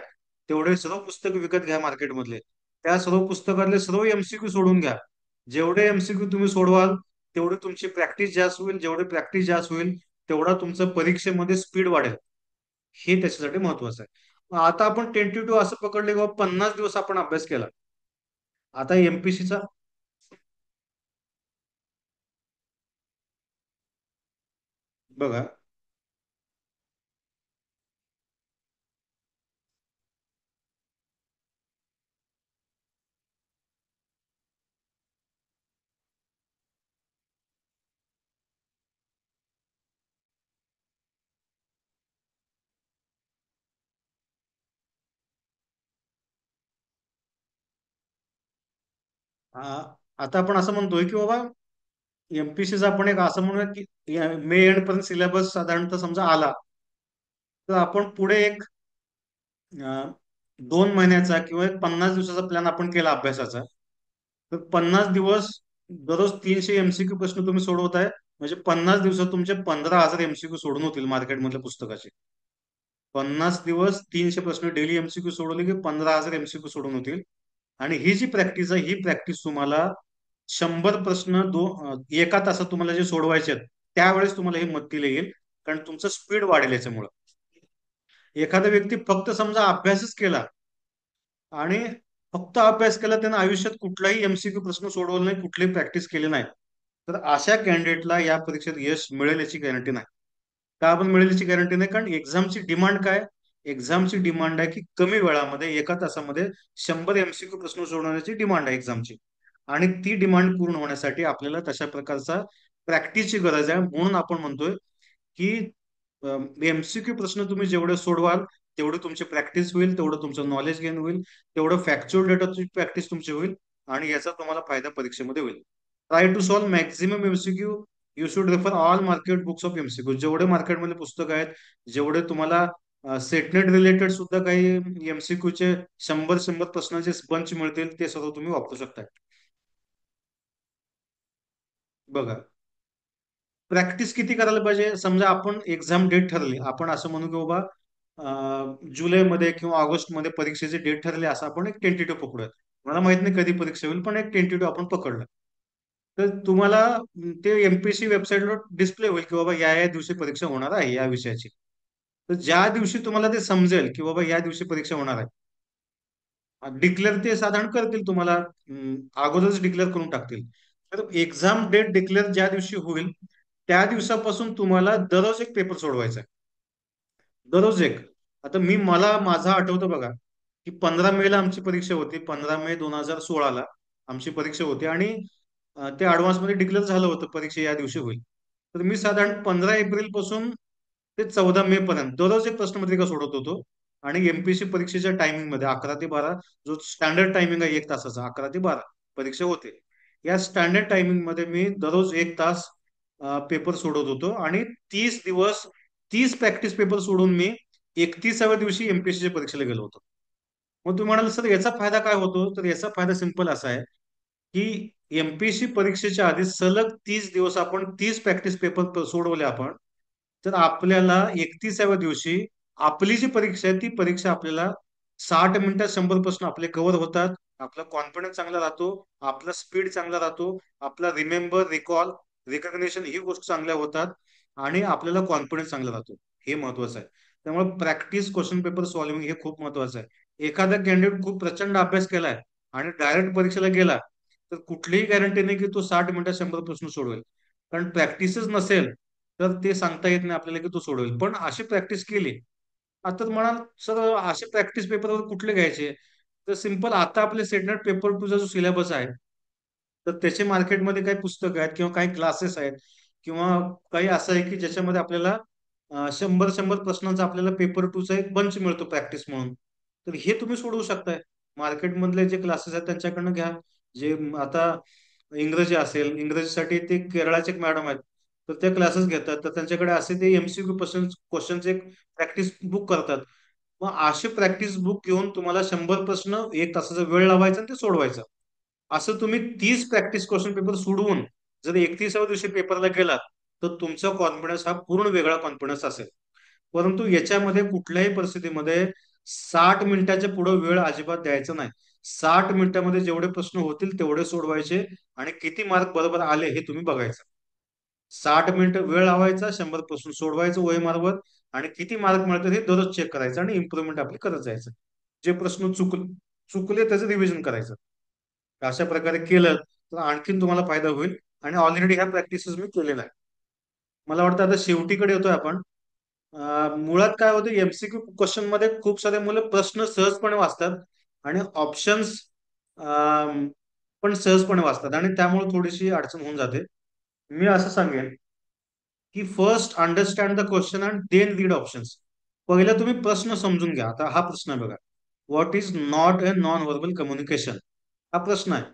तेवढे सर्व पुस्तक विकत घ्या मार्केटमधले. त्या सर्व पुस्तकातले सर्व एमसीक्यू सोडून घ्या. जेवढे एमसीक्यू तुम्ही सोडवाल तेवढी तुमची प्रॅक्टिस जास्त होईल. जेवढी प्रॅक्टिस जास्त होईल तेवढा तुमचं परीक्षेमध्ये स्पीड वाढेल. हे त्याच्यासाठी महत्वाचं आहे. मग आता आपण टेंटेटिव्ह असं पकडले की 50 दिवस आपण अभ्यास केला. आता एमपीसीचा बघा. आता आपण असं म्हणतोय की बाबा एमपीसीचा आपण एक असं म्हणूया की मे एंड पर्यंत सिलेबस साधारणतः समजा आला तर आपण पुढे एक 2 महिन्याचा किंवा एक 50 दिवसाचा प्लॅन आपण केला अभ्यासाचा. तर 50 दिवस दररोज 300 एमसीक्यू प्रश्न तुम्ही सोडवताय. म्हणजे 50 दिवसात तुमचे 15,000 एमसीक्यू सोडून होतील मार्केटमधल्या पुस्तकाचे. 50 दिवस 300 प्रश्न डेली एमसीक्यू सोडवले की 15,000 एमसीक्यू सोडून होतील. आणि ही जी प्रॅक्टिस आहे ही प्रॅक्टिस तुम्हाला 100 प्रश्न एका तासात तुम्हाला जे सोडवायचे आहेत त्यावेळेस तुम्हाला ही मदतीला येईल. कारण तुमचं स्पीड वाढेल याच्यामुळं. एखादा व्यक्ती फक्त समजा अभ्यासच केला आणि फक्त अभ्यास केला त्यानं आयुष्यात कुठलाही एमसीक्यू प्रश्न सोडवला नाही, कुठलीही प्रॅक्टिस केली नाही, तर अशा कॅन्डिडेटला या परीक्षेत यश मिळेल याची गॅरंटी नाही. का आपण मिळेल याची गॅरंटी नाही? कारण एक्झामची डिमांड काय? एक्झामची डिमांड आहे की कमी वेळामध्ये एका तासामध्ये 100 एमसीक्यू प्रश्न सोडवण्याची डिमांड आहे एक्झामची. आणि ती डिमांड पूर्ण होण्यासाठी आपल्याला तशा प्रकारचा प्रॅक्टिसची गरज आहे. म्हणून आपण म्हणतोय की एमसीक्यू प्रश्न तुम्ही जेवढे सोडवाल तेवढं तुमची प्रॅक्टिस होईल, तेवढं तुमचं नॉलेज गेन होईल, तेवढं फॅक्च्युअल डेटाची प्रॅक्टिस तुमची होईल आणि याचा तुम्हाला फायदा परीक्षेमध्ये होईल. Try to solve maximum MCQ. You should refer all market books of MCQ. जेवढे मार्केटमध्ये पुस्तक आहेत, जेवढे तुम्हाला सेटनेट रिलेटेड सुद्धा काही एमसीक्यूचे 100 प्रश्नाचे बंच मिळतील ते सर्व तुम्ही वापरू शकता. बघा, प्रॅक्टिस किती करायला पाहिजे? समजा आपण एक्झाम डेट ठरली, आपण असं म्हणू की बाबा जुलैमध्ये किंवा ऑगस्टमध्ये परीक्षेचे डेट ठरले असं आपण एक टेंटेटिव्ह पकडूयात. मला माहित नाही कधी परीक्षा होईल पण एक टेंटेटिव्ह आपण पकडलं. तर तुम्हाला ते एमपीएससी वेबसाईटवर डिस्प्ले होईल की बाबा या या दिवशी परीक्षा होणार आहे या विषयाची. तर ज्या दिवशी तुम्हाला ते समजेल की बाबा या दिवशी परीक्षा होणार आहे, डिक्लेअर ते साधारण करतील तुम्हाला, अगोदरच डिक्लेअर करून टाकतील. तर एक्झाम डेट डिक्लेअर ज्या दिवशी होईल त्या दिवसापासून तुम्हाला दररोज एक पेपर सोडवायचा आहे. दररोज एक. आता मला माझा आठवतं बघा की 15 मे ला आमची परीक्षा होती. 15 मे 2016ला आमची परीक्षा होती आणि ते ऍडव्हान्स मध्ये डिक्लेअर झालं होतं परीक्षा या दिवशी होईल. तर मी साधारण 15 एप्रिल पासून ते 14 मे पर्यंत दररोज एक प्रश्नपत्रिका सोडवत होतो. आणि एमपीएससी परीक्षेच्या टायमिंग मध्ये 11 ते 12, जो स्टँडर्ड टायमिंग आहे 1 तासाचा, 11 ते 12 परीक्षा होते. या स्टँडर्ड टायमिंग मध्ये मी दररोज 1 तास पेपर सोडवत होतो. आणि 30 दिवस 30 प्रॅक्टिस पेपर सोडून मी 31व्या दिवशी एमपीएससीच्या परीक्षेला गेलो होतो. मग तुम्ही म्हणाल सर याचा फायदा काय होतो, तर याचा फायदा सिंपल असा आहे की एमपीएससी परीक्षेच्या आधी सलग 30 दिवस आपण 30 प्रॅक्टिस पेपर सोडवले आपण, तर आपल्याला 31व्या दिवशी आपली जी परीक्षा आहे ती परीक्षा आपल्याला 60 मिनिटात 100 प्रश्न आपले कव्हर होतात. आपला कॉन्फिडन्स चांगला राहतो, आपला स्पीड चांगला राहतो, आपला रिमेंबर, रिकॉल, रिकग्निशन ही गोष्ट चांगल्या होतात, आणि आपल्याला कॉन्फिडन्स चांगला राहतो. हे महत्वाचं आहे. त्यामुळे प्रॅक्टिस क्वेश्चन पेपर सॉल्व्हिंग हे खूप महत्वाचं आहे. एखादा कॅन्डिडेट खूप प्रचंड अभ्यास केलाय आणि डायरेक्ट परीक्षेला गेला, तर कुठलीही गॅरंटी नाही की तो 60 मिनिटात 100 प्रश्न सोडवेल. कारण प्रॅक्टिसच नसेल तर ते सांगता येत नाही आपल्याला की तो सोडवेल. पण अशी प्रॅक्टिस केली, आता म्हणाल सर असे प्रॅक्टिस पेपरवर कुठले घ्यायचे, तर सिंपल, आता आपले सेटनेट पेपर टूचा जो सिलेबस आहे, तर त्याचे मार्केटमध्ये काही पुस्तकं आहेत किंवा काही क्लासेस आहेत, किंवा काही असं आहे की ज्याच्यामध्ये आपल्याला 100 प्रश्नांचा आपल्याला पेपर टूचा एक बंच मिळतो प्रॅक्टिस म्हणून. तर हे तुम्ही सोडवू शकताय. मार्केटमधले जे क्लासेस आहेत त्यांच्याकडनं घ्या. जे आता इंग्रजी असेल, इंग्रजीसाठी ते केरळाचे एक मॅडम आहेत, तर त्या क्लासेस घेतात. तर त्यांच्याकडे असे ते एमसीक्यू क्वेश्चनचे एक प्रॅक्टिस बुक करतात. मग असे प्रॅक्टिस बुक घेऊन तुम्हाला 100 प्रश्न 1 तासाचा वेळ लावायचा आणि ते सोडवायचं. असं तुम्ही 30 प्रॅक्टिस क्वेश्चन पेपर सोडवून जर 31व्या दिवशी पेपरला गेलात, तर तुमचा कॉन्फिडन्स हा पूर्ण वेगळा कॉन्फिडन्स असेल. परंतु याच्यामध्ये कुठल्याही परिस्थितीमध्ये 60 मिनिटाच्या पुढे वेळ अजिबात द्यायचा नाही. 60 मिनिटामध्ये जेवढे प्रश्न होतील तेवढे सोडवायचे, आणि किती मार्क बरोबर आले हे तुम्ही बघायचं. 60 मिनिट वेळ लावायचा, 100 प्रश्न सोडवायचं OMR वर, आणि किती मार्क मिळतात हे दररोज चेक करायचं आणि इम्प्रुव्हमेंट आपली करत जायचं. जे प्रश्न चुकले त्याचं रिव्हिजन करायचं. अशा प्रकारे केलं तर आणखीन तुम्हाला फायदा होईल. आणि ऑलरेडी ह्या प्रॅक्टिसेस मी केलेल्या आहे. मला वाटतं आता शेवटीकडे येतोय आपण. मुळात काय होतं, एमसीक्यू क्वेश्चन मध्ये खूप सारे मुलं प्रश्न सहजपणे वाचतात आणि ऑप्शन्स पण सहजपणे वाचतात, आणि त्यामुळे थोडीशी अडचण होऊन जाते. मी असं सांगेन की first understand the question and then read options. पहिला तुम्ही प्रश्न समजून घ्या. आता हा प्रश्न आहे बघा, what is not a non verbal communication, हा प्रश्न आहे.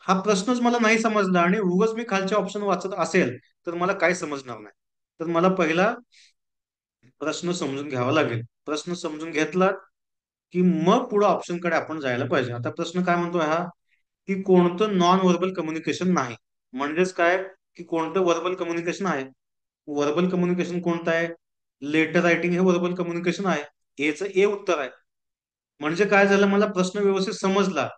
हा प्रश्नच मला नाही समजला आणि उगाच मी खालचे ऑप्शन वाचत असेल तर मला काही समजणार नाही. तर मला पहिला प्रश्न समजून घ्यावा लागेल. प्रश्न समजून घेतला की मग पुढे ऑप्शन कडे आपण जायला पाहिजे. आता प्रश्न काय म्हणतोय हा, की कोणतं नॉन व्हर्बल कम्युनिकेशन नाही. म्हणजेच काय, की कोणतं व्हर्बल कम्युनिकेशन आहे. व्हर्बल कम्युनिकेशन कोणतं आहे, लेटर रायटिंग हे व्हर्बल कम्युनिकेशन आहे. एचं ए उत्तर आहे. म्हणजे काय झालं, मला प्रश्न व्यवस्थित समजला,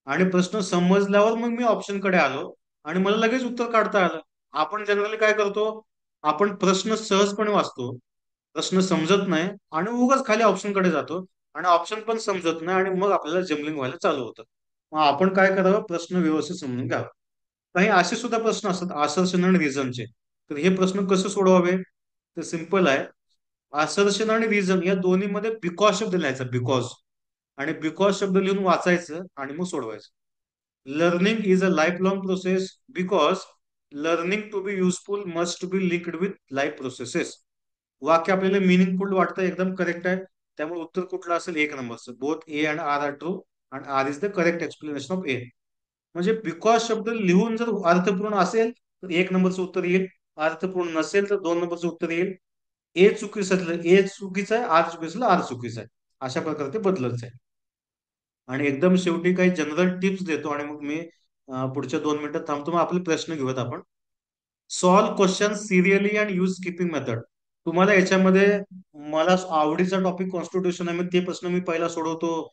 आणि प्रश्न समजल्यावर मग मी ऑप्शन कडे आलो आणि मला लगेच उत्तर काढता आलं. आपण जनरली काय करतो, आपण प्रश्न सहजपणे वाचतो, प्रश्न समजत नाही आणि उगाच खाली ऑप्शन कडे जातो, आणि ऑप्शन पण समजत नाही आणि मग आपल्याला जमलिंग व्हायला चालू होतं. मग आपण काय करावं, प्रश्न व्यवस्थित समजून घ्यावा. काही असे सुद्धा प्रश्न असतात असर्शन आणि रिझनचे. तर हे प्रश्न कसे सोडवावे, तर सिंपल आहे. असर्शन आणि रिझन या दोन्ही मध्ये बिकॉज शब्द लिहायचा, बिकॉज, आणि बिकॉज शब्द लिहून वाचायचं आणि मग सोडवायचं. Learning is a life long process because learning to be useful must be linked with life processes. वाक्य आपल्याला मिनिंगफुल वाटतं, एकदम करेक्ट आहे. त्यामुळे उत्तर कुठलं असेल, 1 नंबरचं. Both A and R are true and R is the correct explanation of A. म्हणजे बिकॉज शब्द लिहून जर अर्थपूर्ण असेल तर 1 नंबरचं उत्तर येईल, अर्थपूर्ण नसेल तर 2 नंबरचं उत्तर येईल. ए चुकीचं, ए चुकीचं आहे, आर चुकीचं, आर चुकीचं आहे. अशा प्रकारे ते बदलत आहे. आणि एकदम शेवटी काही जनरल टिप्स देतो आणि मग मी पुढच्या 2 मिनिटात थांबतो. मग आपले प्रश्न घेऊयात आपण. Solve question serially and use skipping method. तुम्हाला याच्यामध्ये, मला आवडीचा टॉपिक कॉन्स्टिट्यूशन आहे, मग ते प्रश्न मी पहिला सोडवतो.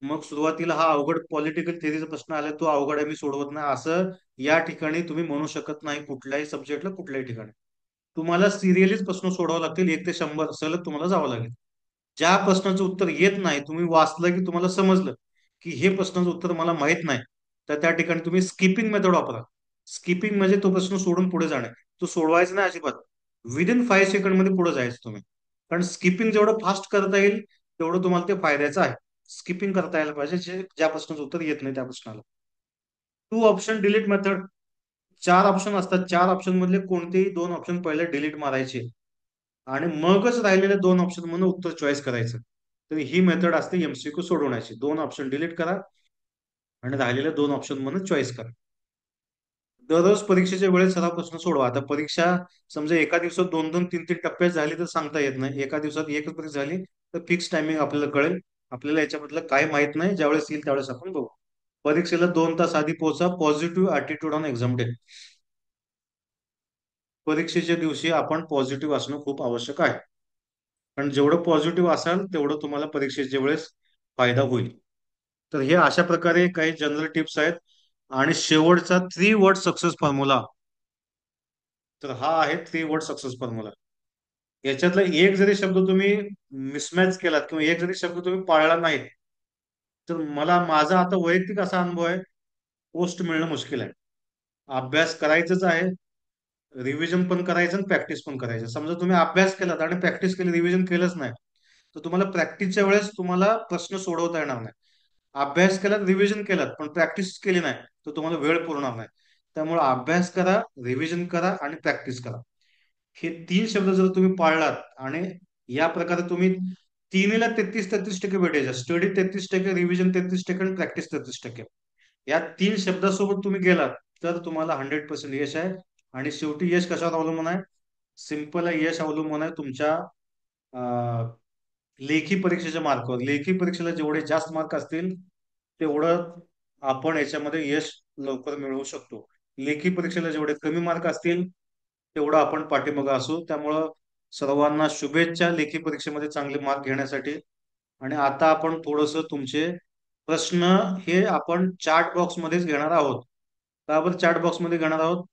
मग सुरुवातीला हा अवघड पॉलिटिकल थिअरीचा प्रश्न आला, तो अवघड आहे, मी सोडवत नाही, असं या ठिकाणी तुम्ही म्हणू शकत नाही. कुठल्याही सब्जेक्टला कुठल्याही ठिकाणी तुम्हाला सिरियलीच प्रश्न सोडावे लागतील. 1 ते 100 सलग तुम्हाला जावं लागेल. ज्या प्रश्नाचं उत्तर येत नाही, तुम्ही वाचलं की तुम्हाला समजलं की हे प्रश्नाचं उत्तर मला माहित नाही, तर त्या ठिकाणी तुम्ही स्किपिंग मेथड वापरा. स्किपिंग म्हणजे तो प्रश्न सोडून पुढे जाणे. तो सोडवायचा नाही अजिबात. विदिन 5 सेकंड मध्ये पुढे जायचं तुम्ही. कारण स्किपिंग जेवढं फास्ट करता येईल तेवढं तुम्हाला ते फायद्याचं आहे. स्किपिंग करता यायला पाहिजे, ज्या प्रश्नाचं उत्तर येत नाही त्या प्रश्नाला. Two option delete method. चार ऑप्शन असतात, चार ऑप्शन मधले कोणतेही दोन ऑप्शन पहिले डिलीट मारायचे आणि मगच राहिलेले दोन ऑप्शन म्हणून उत्तर चॉईस करायचं. तर ही मेथड असते एमसीक्यू सोडवण्याची. दोन ऑप्शन डिलीट करा आणि राहिलेले दोन ऑप्शन म्हणून चॉईस करा. दररोज परीक्षेच्या वेळेस सराव प्रश्न सोडवा. आता परीक्षा समजा एका दिवसात दोन दोन तीन तीन टप्प्यात झाली तर सांगता येत नाही. एका दिवसात एकच परीक्षा झाली तर फिक्स टायमिंग आपल्याला कळेल. आपल्याला याच्याबद्दल काय माहित नाही. ज्यावेळेस येईल त्यावेळेस आपण बघू. परीक्षेला 2 तास आधी पोहोचा. Positive attitude on exam day. परीक्षेच्या दिवशी आपण पॉझिटिव्ह असणं खूप आवश्यक आहे. कारण जेवढं पॉझिटिव्ह असाल तेवढं तुम्हाला परीक्षेच्या वेळेस फायदा होईल. तर हे अशा प्रकारे काही जनरल टिप्स आहेत. आणि शेवटचा 3 वर्ड सक्सेस फॉर्म्युला. तर हा आहे 3 वर्ड सक्सेस फॉर्म्युला. याच्यातला एक जरी शब्द तुम्ही मिसमॅच केलात किंवा एक जरी शब्द तुम्ही पाळला नाहीत तर मला माझा आता वैयक्तिक असा अनुभव आहे, पोस्ट मिळणं मुश्किल आहे. अभ्यास करायचंच आहे, रिव्हिजन पण करायचं आणि प्रॅक्टिस पण करायचं. समजा तुम्ही अभ्यास केलात आणि प्रॅक्टिस केली, रिव्हिजन केलंच नाही, तर तुम्हाला प्रॅक्टिसच्या वेळेस तुम्हाला प्रश्न सोडवता येणार नाही. अभ्यास केलात, रिव्हिजन केलात, पण प्रॅक्टिस केली नाही तर तुम्हाला वेळ पुरणार नाही. त्यामुळे अभ्यास करा, रिव्हिजन करा आणि प्रॅक्टिस करा. हे तीन शब्द जर तुम्ही पाळलात आणि या प्रकारे तुम्ही तिन्हीला 33-33% भेटायचं. स्टडी 33%, रिव्हिजन 33% आणि प्रॅक्टिस 33%. या तीन शब्दासोबत तुम्ही गेलात तर तुम्हाला 100% यश आहे. आणि शेवटी यश कशावर अवलंबून आहे? सिंपल आहे, यश अवलंबून आहे तुमच्या लेखी परीक्षेच्या मार्कावर. लेखी परीक्षेला जेवढे जास्त मार्क असतील तेवढं आपण याच्यामध्ये यश लवकर मिळवू शकतो. लेखी परीक्षेला जेवढे कमी मार्क असतील तेवढं आपण पाठीमागं असू. त्यामुळं सर्वांना शुभेच्छा लेखी परीक्षेमध्ये चांगले मार्क घेण्यासाठी. आणि आता आपण थोडस तुमचे प्रश्न हे आपण चॅट बॉक्स मध्येच घेणार आहोत. का बरं चॅट बॉक्स मध्ये घेणार आहोत?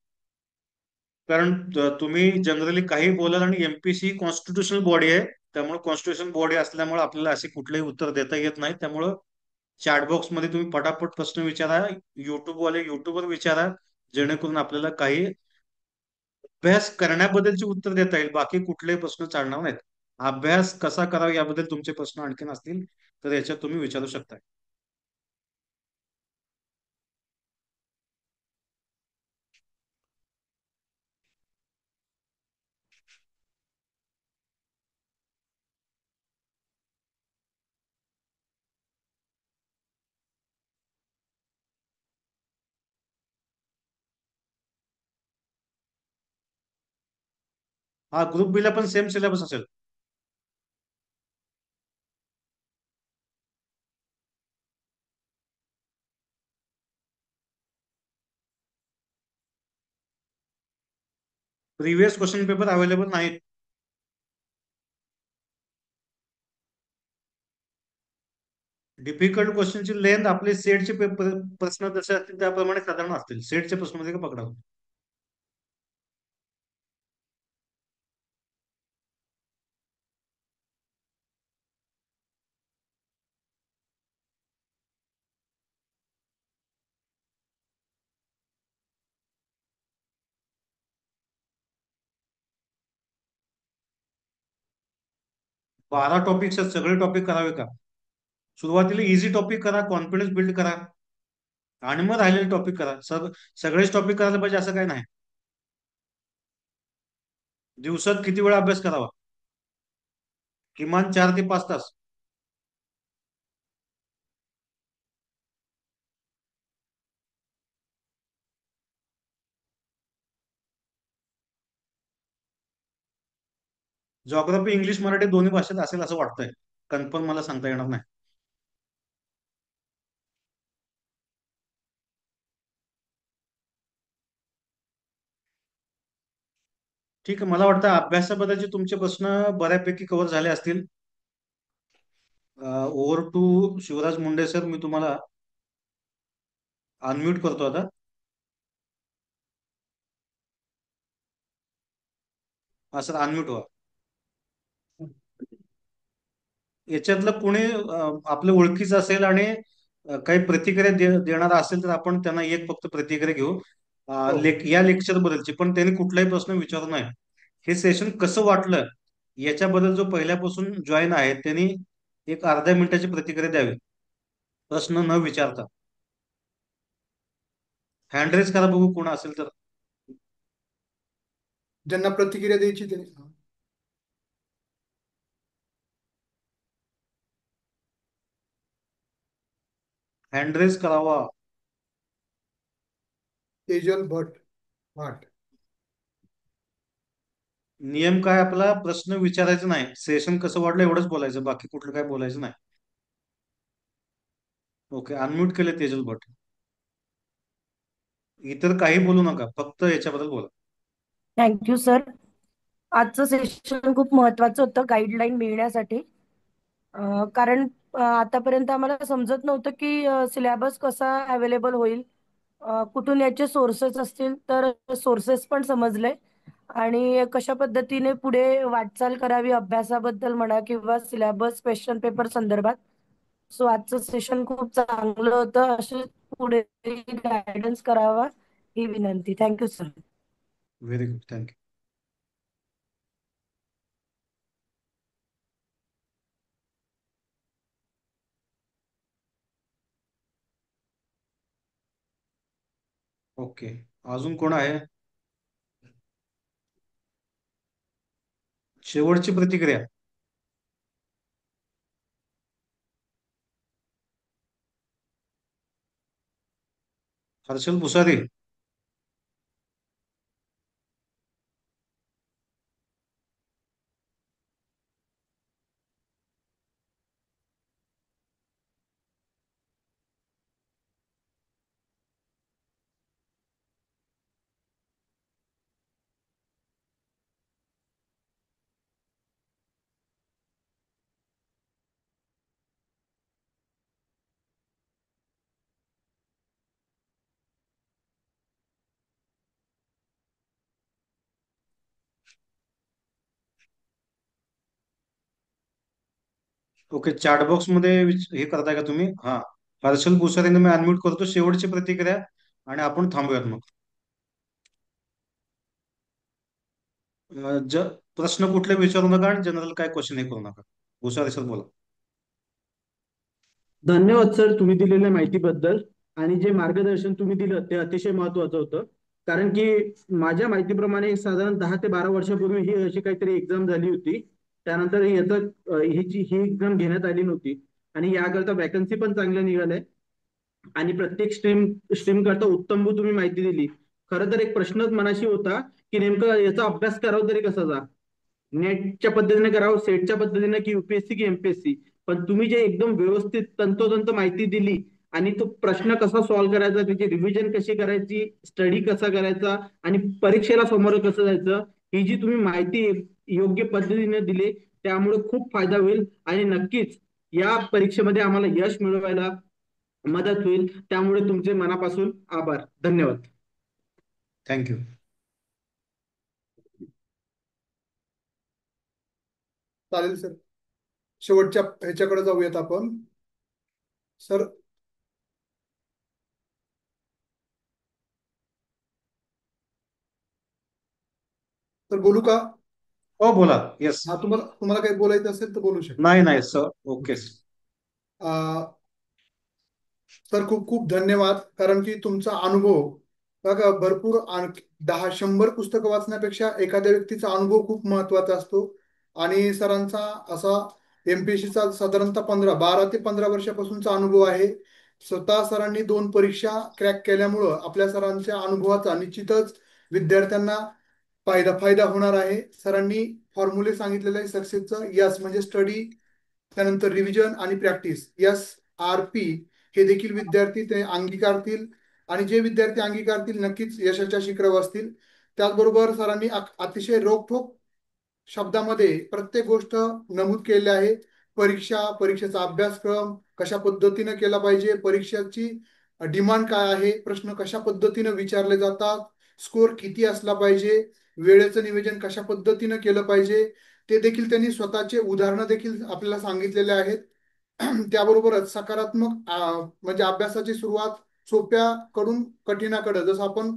कारण तुम्ही जनरली काही बोलाल आणि एमपीसी कॉन्स्टिट्यूशनल बॉडी आहे. त्यामुळे कॉन्स्टिट्यूशन बॉडी असल्यामुळे आपल्याला असे कुठलेही उत्तर देता येत नाही. त्यामुळं चॅटबॉक्स मध्ये तुम्ही पटापट प्रश्न विचारा. युट्यूबवाले युट्यूबवर विचारा, जेणेकरून आपल्याला काही अभ्यास करण्याबद्दलची उत्तर देता येईल. बाकी कुठलेही प्रश्न चालणार नाहीत. अभ्यास कसा करावा याबद्दल तुमचे प्रश्न आणखीन असतील तर याच्यात तुम्ही विचारू शकता. हा, ग्रुप बी ला पण सेम सिलेबस असेल. प्रिव्हियस क्वेश्चन पेपर अवेलेबल नाहीत. डिफिकल्ट क्वेश्चनची लेंथ आपले सेटचे पेपर प्रश्न जसे असतील त्याप्रमाणे साधारण असतील. सेटचे प्रश्न मध्ये का पकडा. 12 टॉपिक्स आहेत, सगळे टॉपिक करावे का? सुरुवातीला इझी टॉपिक करा, कॉन्फिडन्स बिल्ड करा आणि मग राहिलेले टॉपिक करा. सगळेच टॉपिक करायला पाहिजे असं काही नाही. दिवसात किती वेळा अभ्यास करावा? किमान 4 ते 5 तास. जॉग्राफी इंग्लिश मराठी दोन्ही भाषेत असेल असं वाटतंय. कन्फर्म मला सांगता येणार नाही. ठीक आहे, मला वाटतं अभ्यासाबद्दलचे तुमचे प्रश्न बऱ्यापैकी कव्हर झाले असतील. Over to Shivraj Munde sir. मी तुम्हाला अनम्यूट करतो आता. हा सर, अनम्यूट व्हा. याच्यातलं कोणी आपल्या ओळखीचं असेल आणि काही प्रतिक्रिया देणारा असेल तर आपण त्यांना एक फक्त प्रतिक्रिया घेऊ.
हो.
या लेक्चर बद्दलची पण त्यांनी कुठलाही प्रश्न विचारू नये. हे सेशन कसं वाटलं याच्याबद्दल जो पहिल्यापासून जॉईन आहे त्यांनी एक अर्ध्या मिनिटाची प्रतिक्रिया द्यावी, प्रश्न न विचारता. हँड रेज करा बघू कोण असेल तर.
ज्यांना प्रतिक्रिया द्यायची त्यांनी.
हँड रेस करावा.
तेजल भट भाट.
नियम काय आपला, प्रश्न विचारायचा नाही, सेशन कसं वाटलं एवढंच बोलायचं, बाकी कुठलं काय बोलायचं नाही. ओके, अनम्यूट केले तेजल भट. इतर काही बोलू नका, फक्त याच्याबद्दल बोला.
Thank you sir. आजचं सेशन खूप महत्वाचं होतं गाईडलाईन मिळण्यासाठी. कारण आतापर्यंत आम्हाला समजत नव्हतं की सिलेबस कसा अवेलेबल होईल, कुठून याचे सोर्सेस असतील, तर सोर्सेस पण समजले आणि कशा पद्धतीने पुढे वाटचाल करावी अभ्यासाबद्दल म्हणा किंवा सिलेबस क्वेश्चन पेपर संदर्भात. सो आजचं सेशन खूप चांगलं होतं. असे पुढे गायडन्स करावा ही विनंती. Thank you sir.
Very good, thank you. Okay, अजून कोण आहे? शेवटची प्रतिक्रिया. Harshal Bhusari. Okay, chat box मध्ये हे करताय का तुम्ही? हा, हर्षल भुसारीने मी अनम्यूट करतो, शेवटची प्रतिक्रिया, आणि आपण थांबूयात मग. ज प्रश्न कुठले विचारू नका आणि जनरल काय क्वेश्चन हे करू नका. भुसारी सर बोला.
धन्यवाद सर तुम्ही दिलेल्या माहितीबद्दल. आणि जे मार्गदर्शन तुम्ही दिलं ते अतिशय महत्वाचं होतं. कारण की माझ्या माहितीप्रमाणे साधारण 10 ते 12 वर्षापूर्वी ही अशी काहीतरी एक्झाम झाली होती. त्यानंतर ही एक्झाम घेण्यात आली नव्हती. आणि याकरता वॅकन्सी पण चांगल्या निघाल्या. आणि प्रत्येक स्ट्रीम करता उत्तम तुम्ही माहिती दिली. खरं तर एक प्रश्नच मनाशी होता की नेमकं याचा अभ्यास करावा तरी कसा जा, नेटच्या पद्धतीने करावं, सेटच्या पद्धतीने, की युपीएससी की एमपीएससी. पण तुम्ही जे एकदम व्यवस्थित तंतोतंत माहिती दिली आणि तो प्रश्न कसा सॉल्व्ह करायचा, त्याची रिव्हिजन कशी करायची, स्टडी कसा करायचा आणि परीक्षेला समोर कसं जायचं, ही जी तुम्ही माहिती योग्य पद्धतीने दिली त्यामुळे खूप फायदा होईल. आणि नक्कीच या परीक्षेमध्ये आम्हाला यश मिळवायला मदत होईल. त्यामुळे तुमचे मनापासून आभार. धन्यवाद.
थँक्यू.
चालेल सर, शेवटच्या ह्याच्याकडे जाऊयात आपण. सर तर बोलू का?
हो बोला. येस.
हा, तुम्हाला तुम्हाला काही बोलायचं असेल तर बोलू शकता.
नाही नाही सर, ओके.
सर खूप खूप धन्यवाद. कारण की तुमचा अनुभव बघा, भरपूर 10-100 पुस्तकं वाचण्यापेक्षा एखाद्या व्यक्तीचा अनुभव खूप महत्वाचा असतो. आणि सरांचा असा एमपीएससीचा साधारणतः 12 ते 15 वर्षापासूनचा अनुभव आहे. स्वतः सरांनी 2 परीक्षा क्रॅक केल्यामुळं आपल्या सरांच्या अनुभवाचा निश्चितच विद्यार्थ्यांना फायदा फायदा होणार आहे. सरांनी फॉर्म्युले सांगितलेले आहे सक्सेसचं. यस म्हणजे स्टडी, त्यानंतर रिव्हिजन आणि प्रॅक्टिस, SRP. हे देखील विद्यार्थी ते अंगीकारतील. आणि जे विद्यार्थी अंगीकारतील नक्कीच यशाच्या शिखरावर असतील. त्याचबरोबर सरांनी अतिशय रोखठोक शब्दामध्ये प्रत्येक गोष्ट नमूद केली आहे. परीक्षेचा अभ्यासक्रम कशा पद्धतीने केला पाहिजे, परीक्षेची डिमांड काय आहे, प्रश्न कशा पद्धतीने विचारले जातात, स्कोर किती असला पाहिजे, वेळेचं नियोजन कशा पद्धतीने केलं पाहिजे, ते देखील त्यांनी स्वतःचे उदाहरणं देखील आपल्याला सांगितलेले आहेत. त्याबरोबरच सकारात्मक म्हणजे अभ्यासाची सुरुवात सोप्याकडून कठीणाकडे, जसं आपण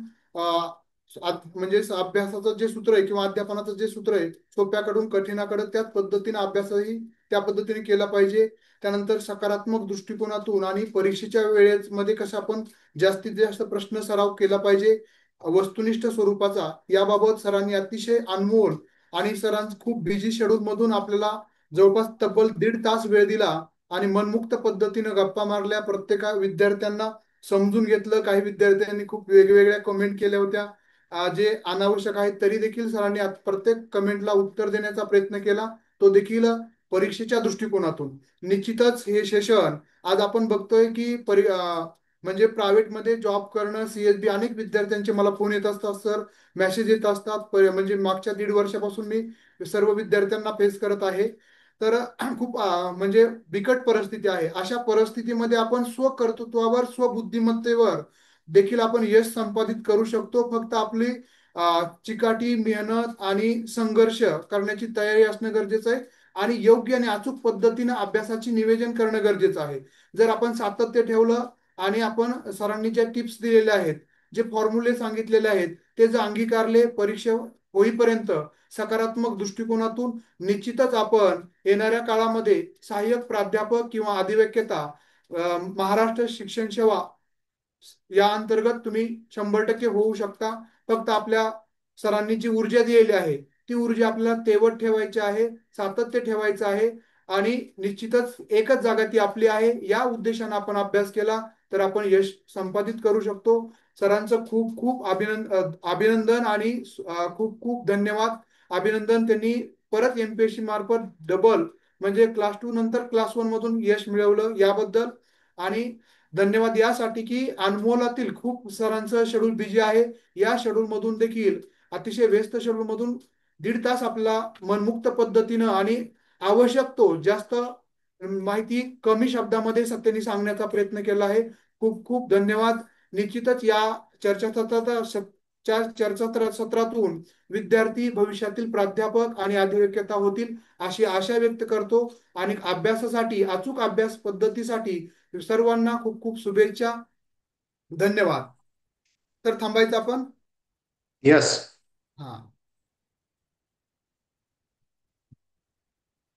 म्हणजे अभ्यासाचं जे सूत्र आहे किंवा अध्यापनाचं जे सूत्र आहे सोप्याकडून कठीणाकडे, त्याच पद्धतीने अभ्यासही त्या पद्धतीने केला पाहिजे. त्यानंतर सकारात्मक दृष्टिकोनातून आणि परीक्षेच्या वेळेमध्ये कसं आपण जास्तीत जास्त प्रश्न सराव केला पाहिजे. वस्तुनिष्ठ स्वरूपाचा, याबाबत सरांनी अतिशय अनमोल आणि सरांचं खूप बिझी शेड्यूल मधून आपल्याला जवळपास तब्बल 1.5 तास वेळ दिला आणि मनमुक्त पद्धतीनं गप्पा मारल्या, प्रत्येका विद्यार्थ्यांना समजून घेतलं. काही विद्यार्थ्यांनी खूप वेगवेगळ्या कमेंट केल्या होत्या जे अनावश्यक आहेत, तरी देखील सरांनी प्रत्येक कमेंटला उत्तर देण्याचा प्रयत्न केला, तो देखील परीक्षेच्या दृष्टिकोनातून. निश्चितच हे सेशन आज आपण बघतोय की म्हणजे प्रायव्हेटमध्ये जॉब करणं, सीएसबी, अनेक विद्यार्थ्यांचे मला फोन येत असतात, सर मेसेज येत असतात. म्हणजे मागच्या 1.5 वर्षापासून मी सर्व विद्यार्थ्यांना फेस करत आहे. तर खूप म्हणजे बिकट परिस्थिती आहे. अशा परिस्थितीमध्ये आपण स्वकर्तृत्वावर, स्वबुद्धिमत्तेवर देखील आपण यश संपादित करू शकतो. फक्त आपली चिकाटी, मेहनत आणि संघर्ष करण्याची तयारी असणं गरजेचं आहे आणि योग्य आणि अचूक पद्धतीनं अभ्यासाची नियोजन करणं गरजेचं आहे. जर आपण सातत्य ठेवलं आणि आपण सरांनी ज्या टिप्स दिलेल्या आहेत, जे फॉर्म्युले सांगितलेले आहेत, ते जर अंगीकारले परीक्षा होईपर्यंत सकारात्मक दृष्टिकोनातून, निश्चितच आपण येणाऱ्या काळामध्ये सहाय्यक प्राध्यापक किंवा अधिव्यक्ता महाराष्ट्र शिक्षण सेवा या अंतर्गत तुम्ही 100% होऊ शकता. फक्त आपल्या सरांनी जी ऊर्जा दिलेली आहे, ती ऊर्जा आपल्याला तेवत ठेवायची आहे, सातत्य ठेवायचं आहे आणि निश्चितच एकच जागा ती आपली आहे. या उद्देशाने आपण अभ्यास केला तर आपण यश संपादित करू शकतो. सरांचं खूप खूप अभिनंदन आणि खूप खूप धन्यवाद. अभिनंदन. त्यांनी परत एमपीएससी मार्फत डबल म्हणजे क्लास 2 नंतर क्लास 1 मधून यश मिळवलं, याबद्दल आणि धन्यवाद यासाठी की अनमोलातील खूप सरांचं शेड्यूल बिझी आहे. या शेड्यूल मधून देखील, अतिशय व्यस्त शेड्यूल मधून 1.5 तास आपला मनमुक्त पद्धतीनं आणि आवश्यक तो जास्त माहिती कमी शब्दामध्ये त्यांनी सांगण्याचा प्रयत्न केला आहे. खूप खूप धन्यवाद. निश्चितच या चर्चासत्रातून विद्यार्थी भविष्यातील प्राध्यापक आणि अधिव्यक्ता होतील अशी आशा व्यक्त करतो आणि अभ्यासासाठी, अचूक अभ्यास पद्धतीसाठी सर्वांना खूप खूप शुभेच्छा. धन्यवाद. तर थांबायचं आपण.
यस.
हा.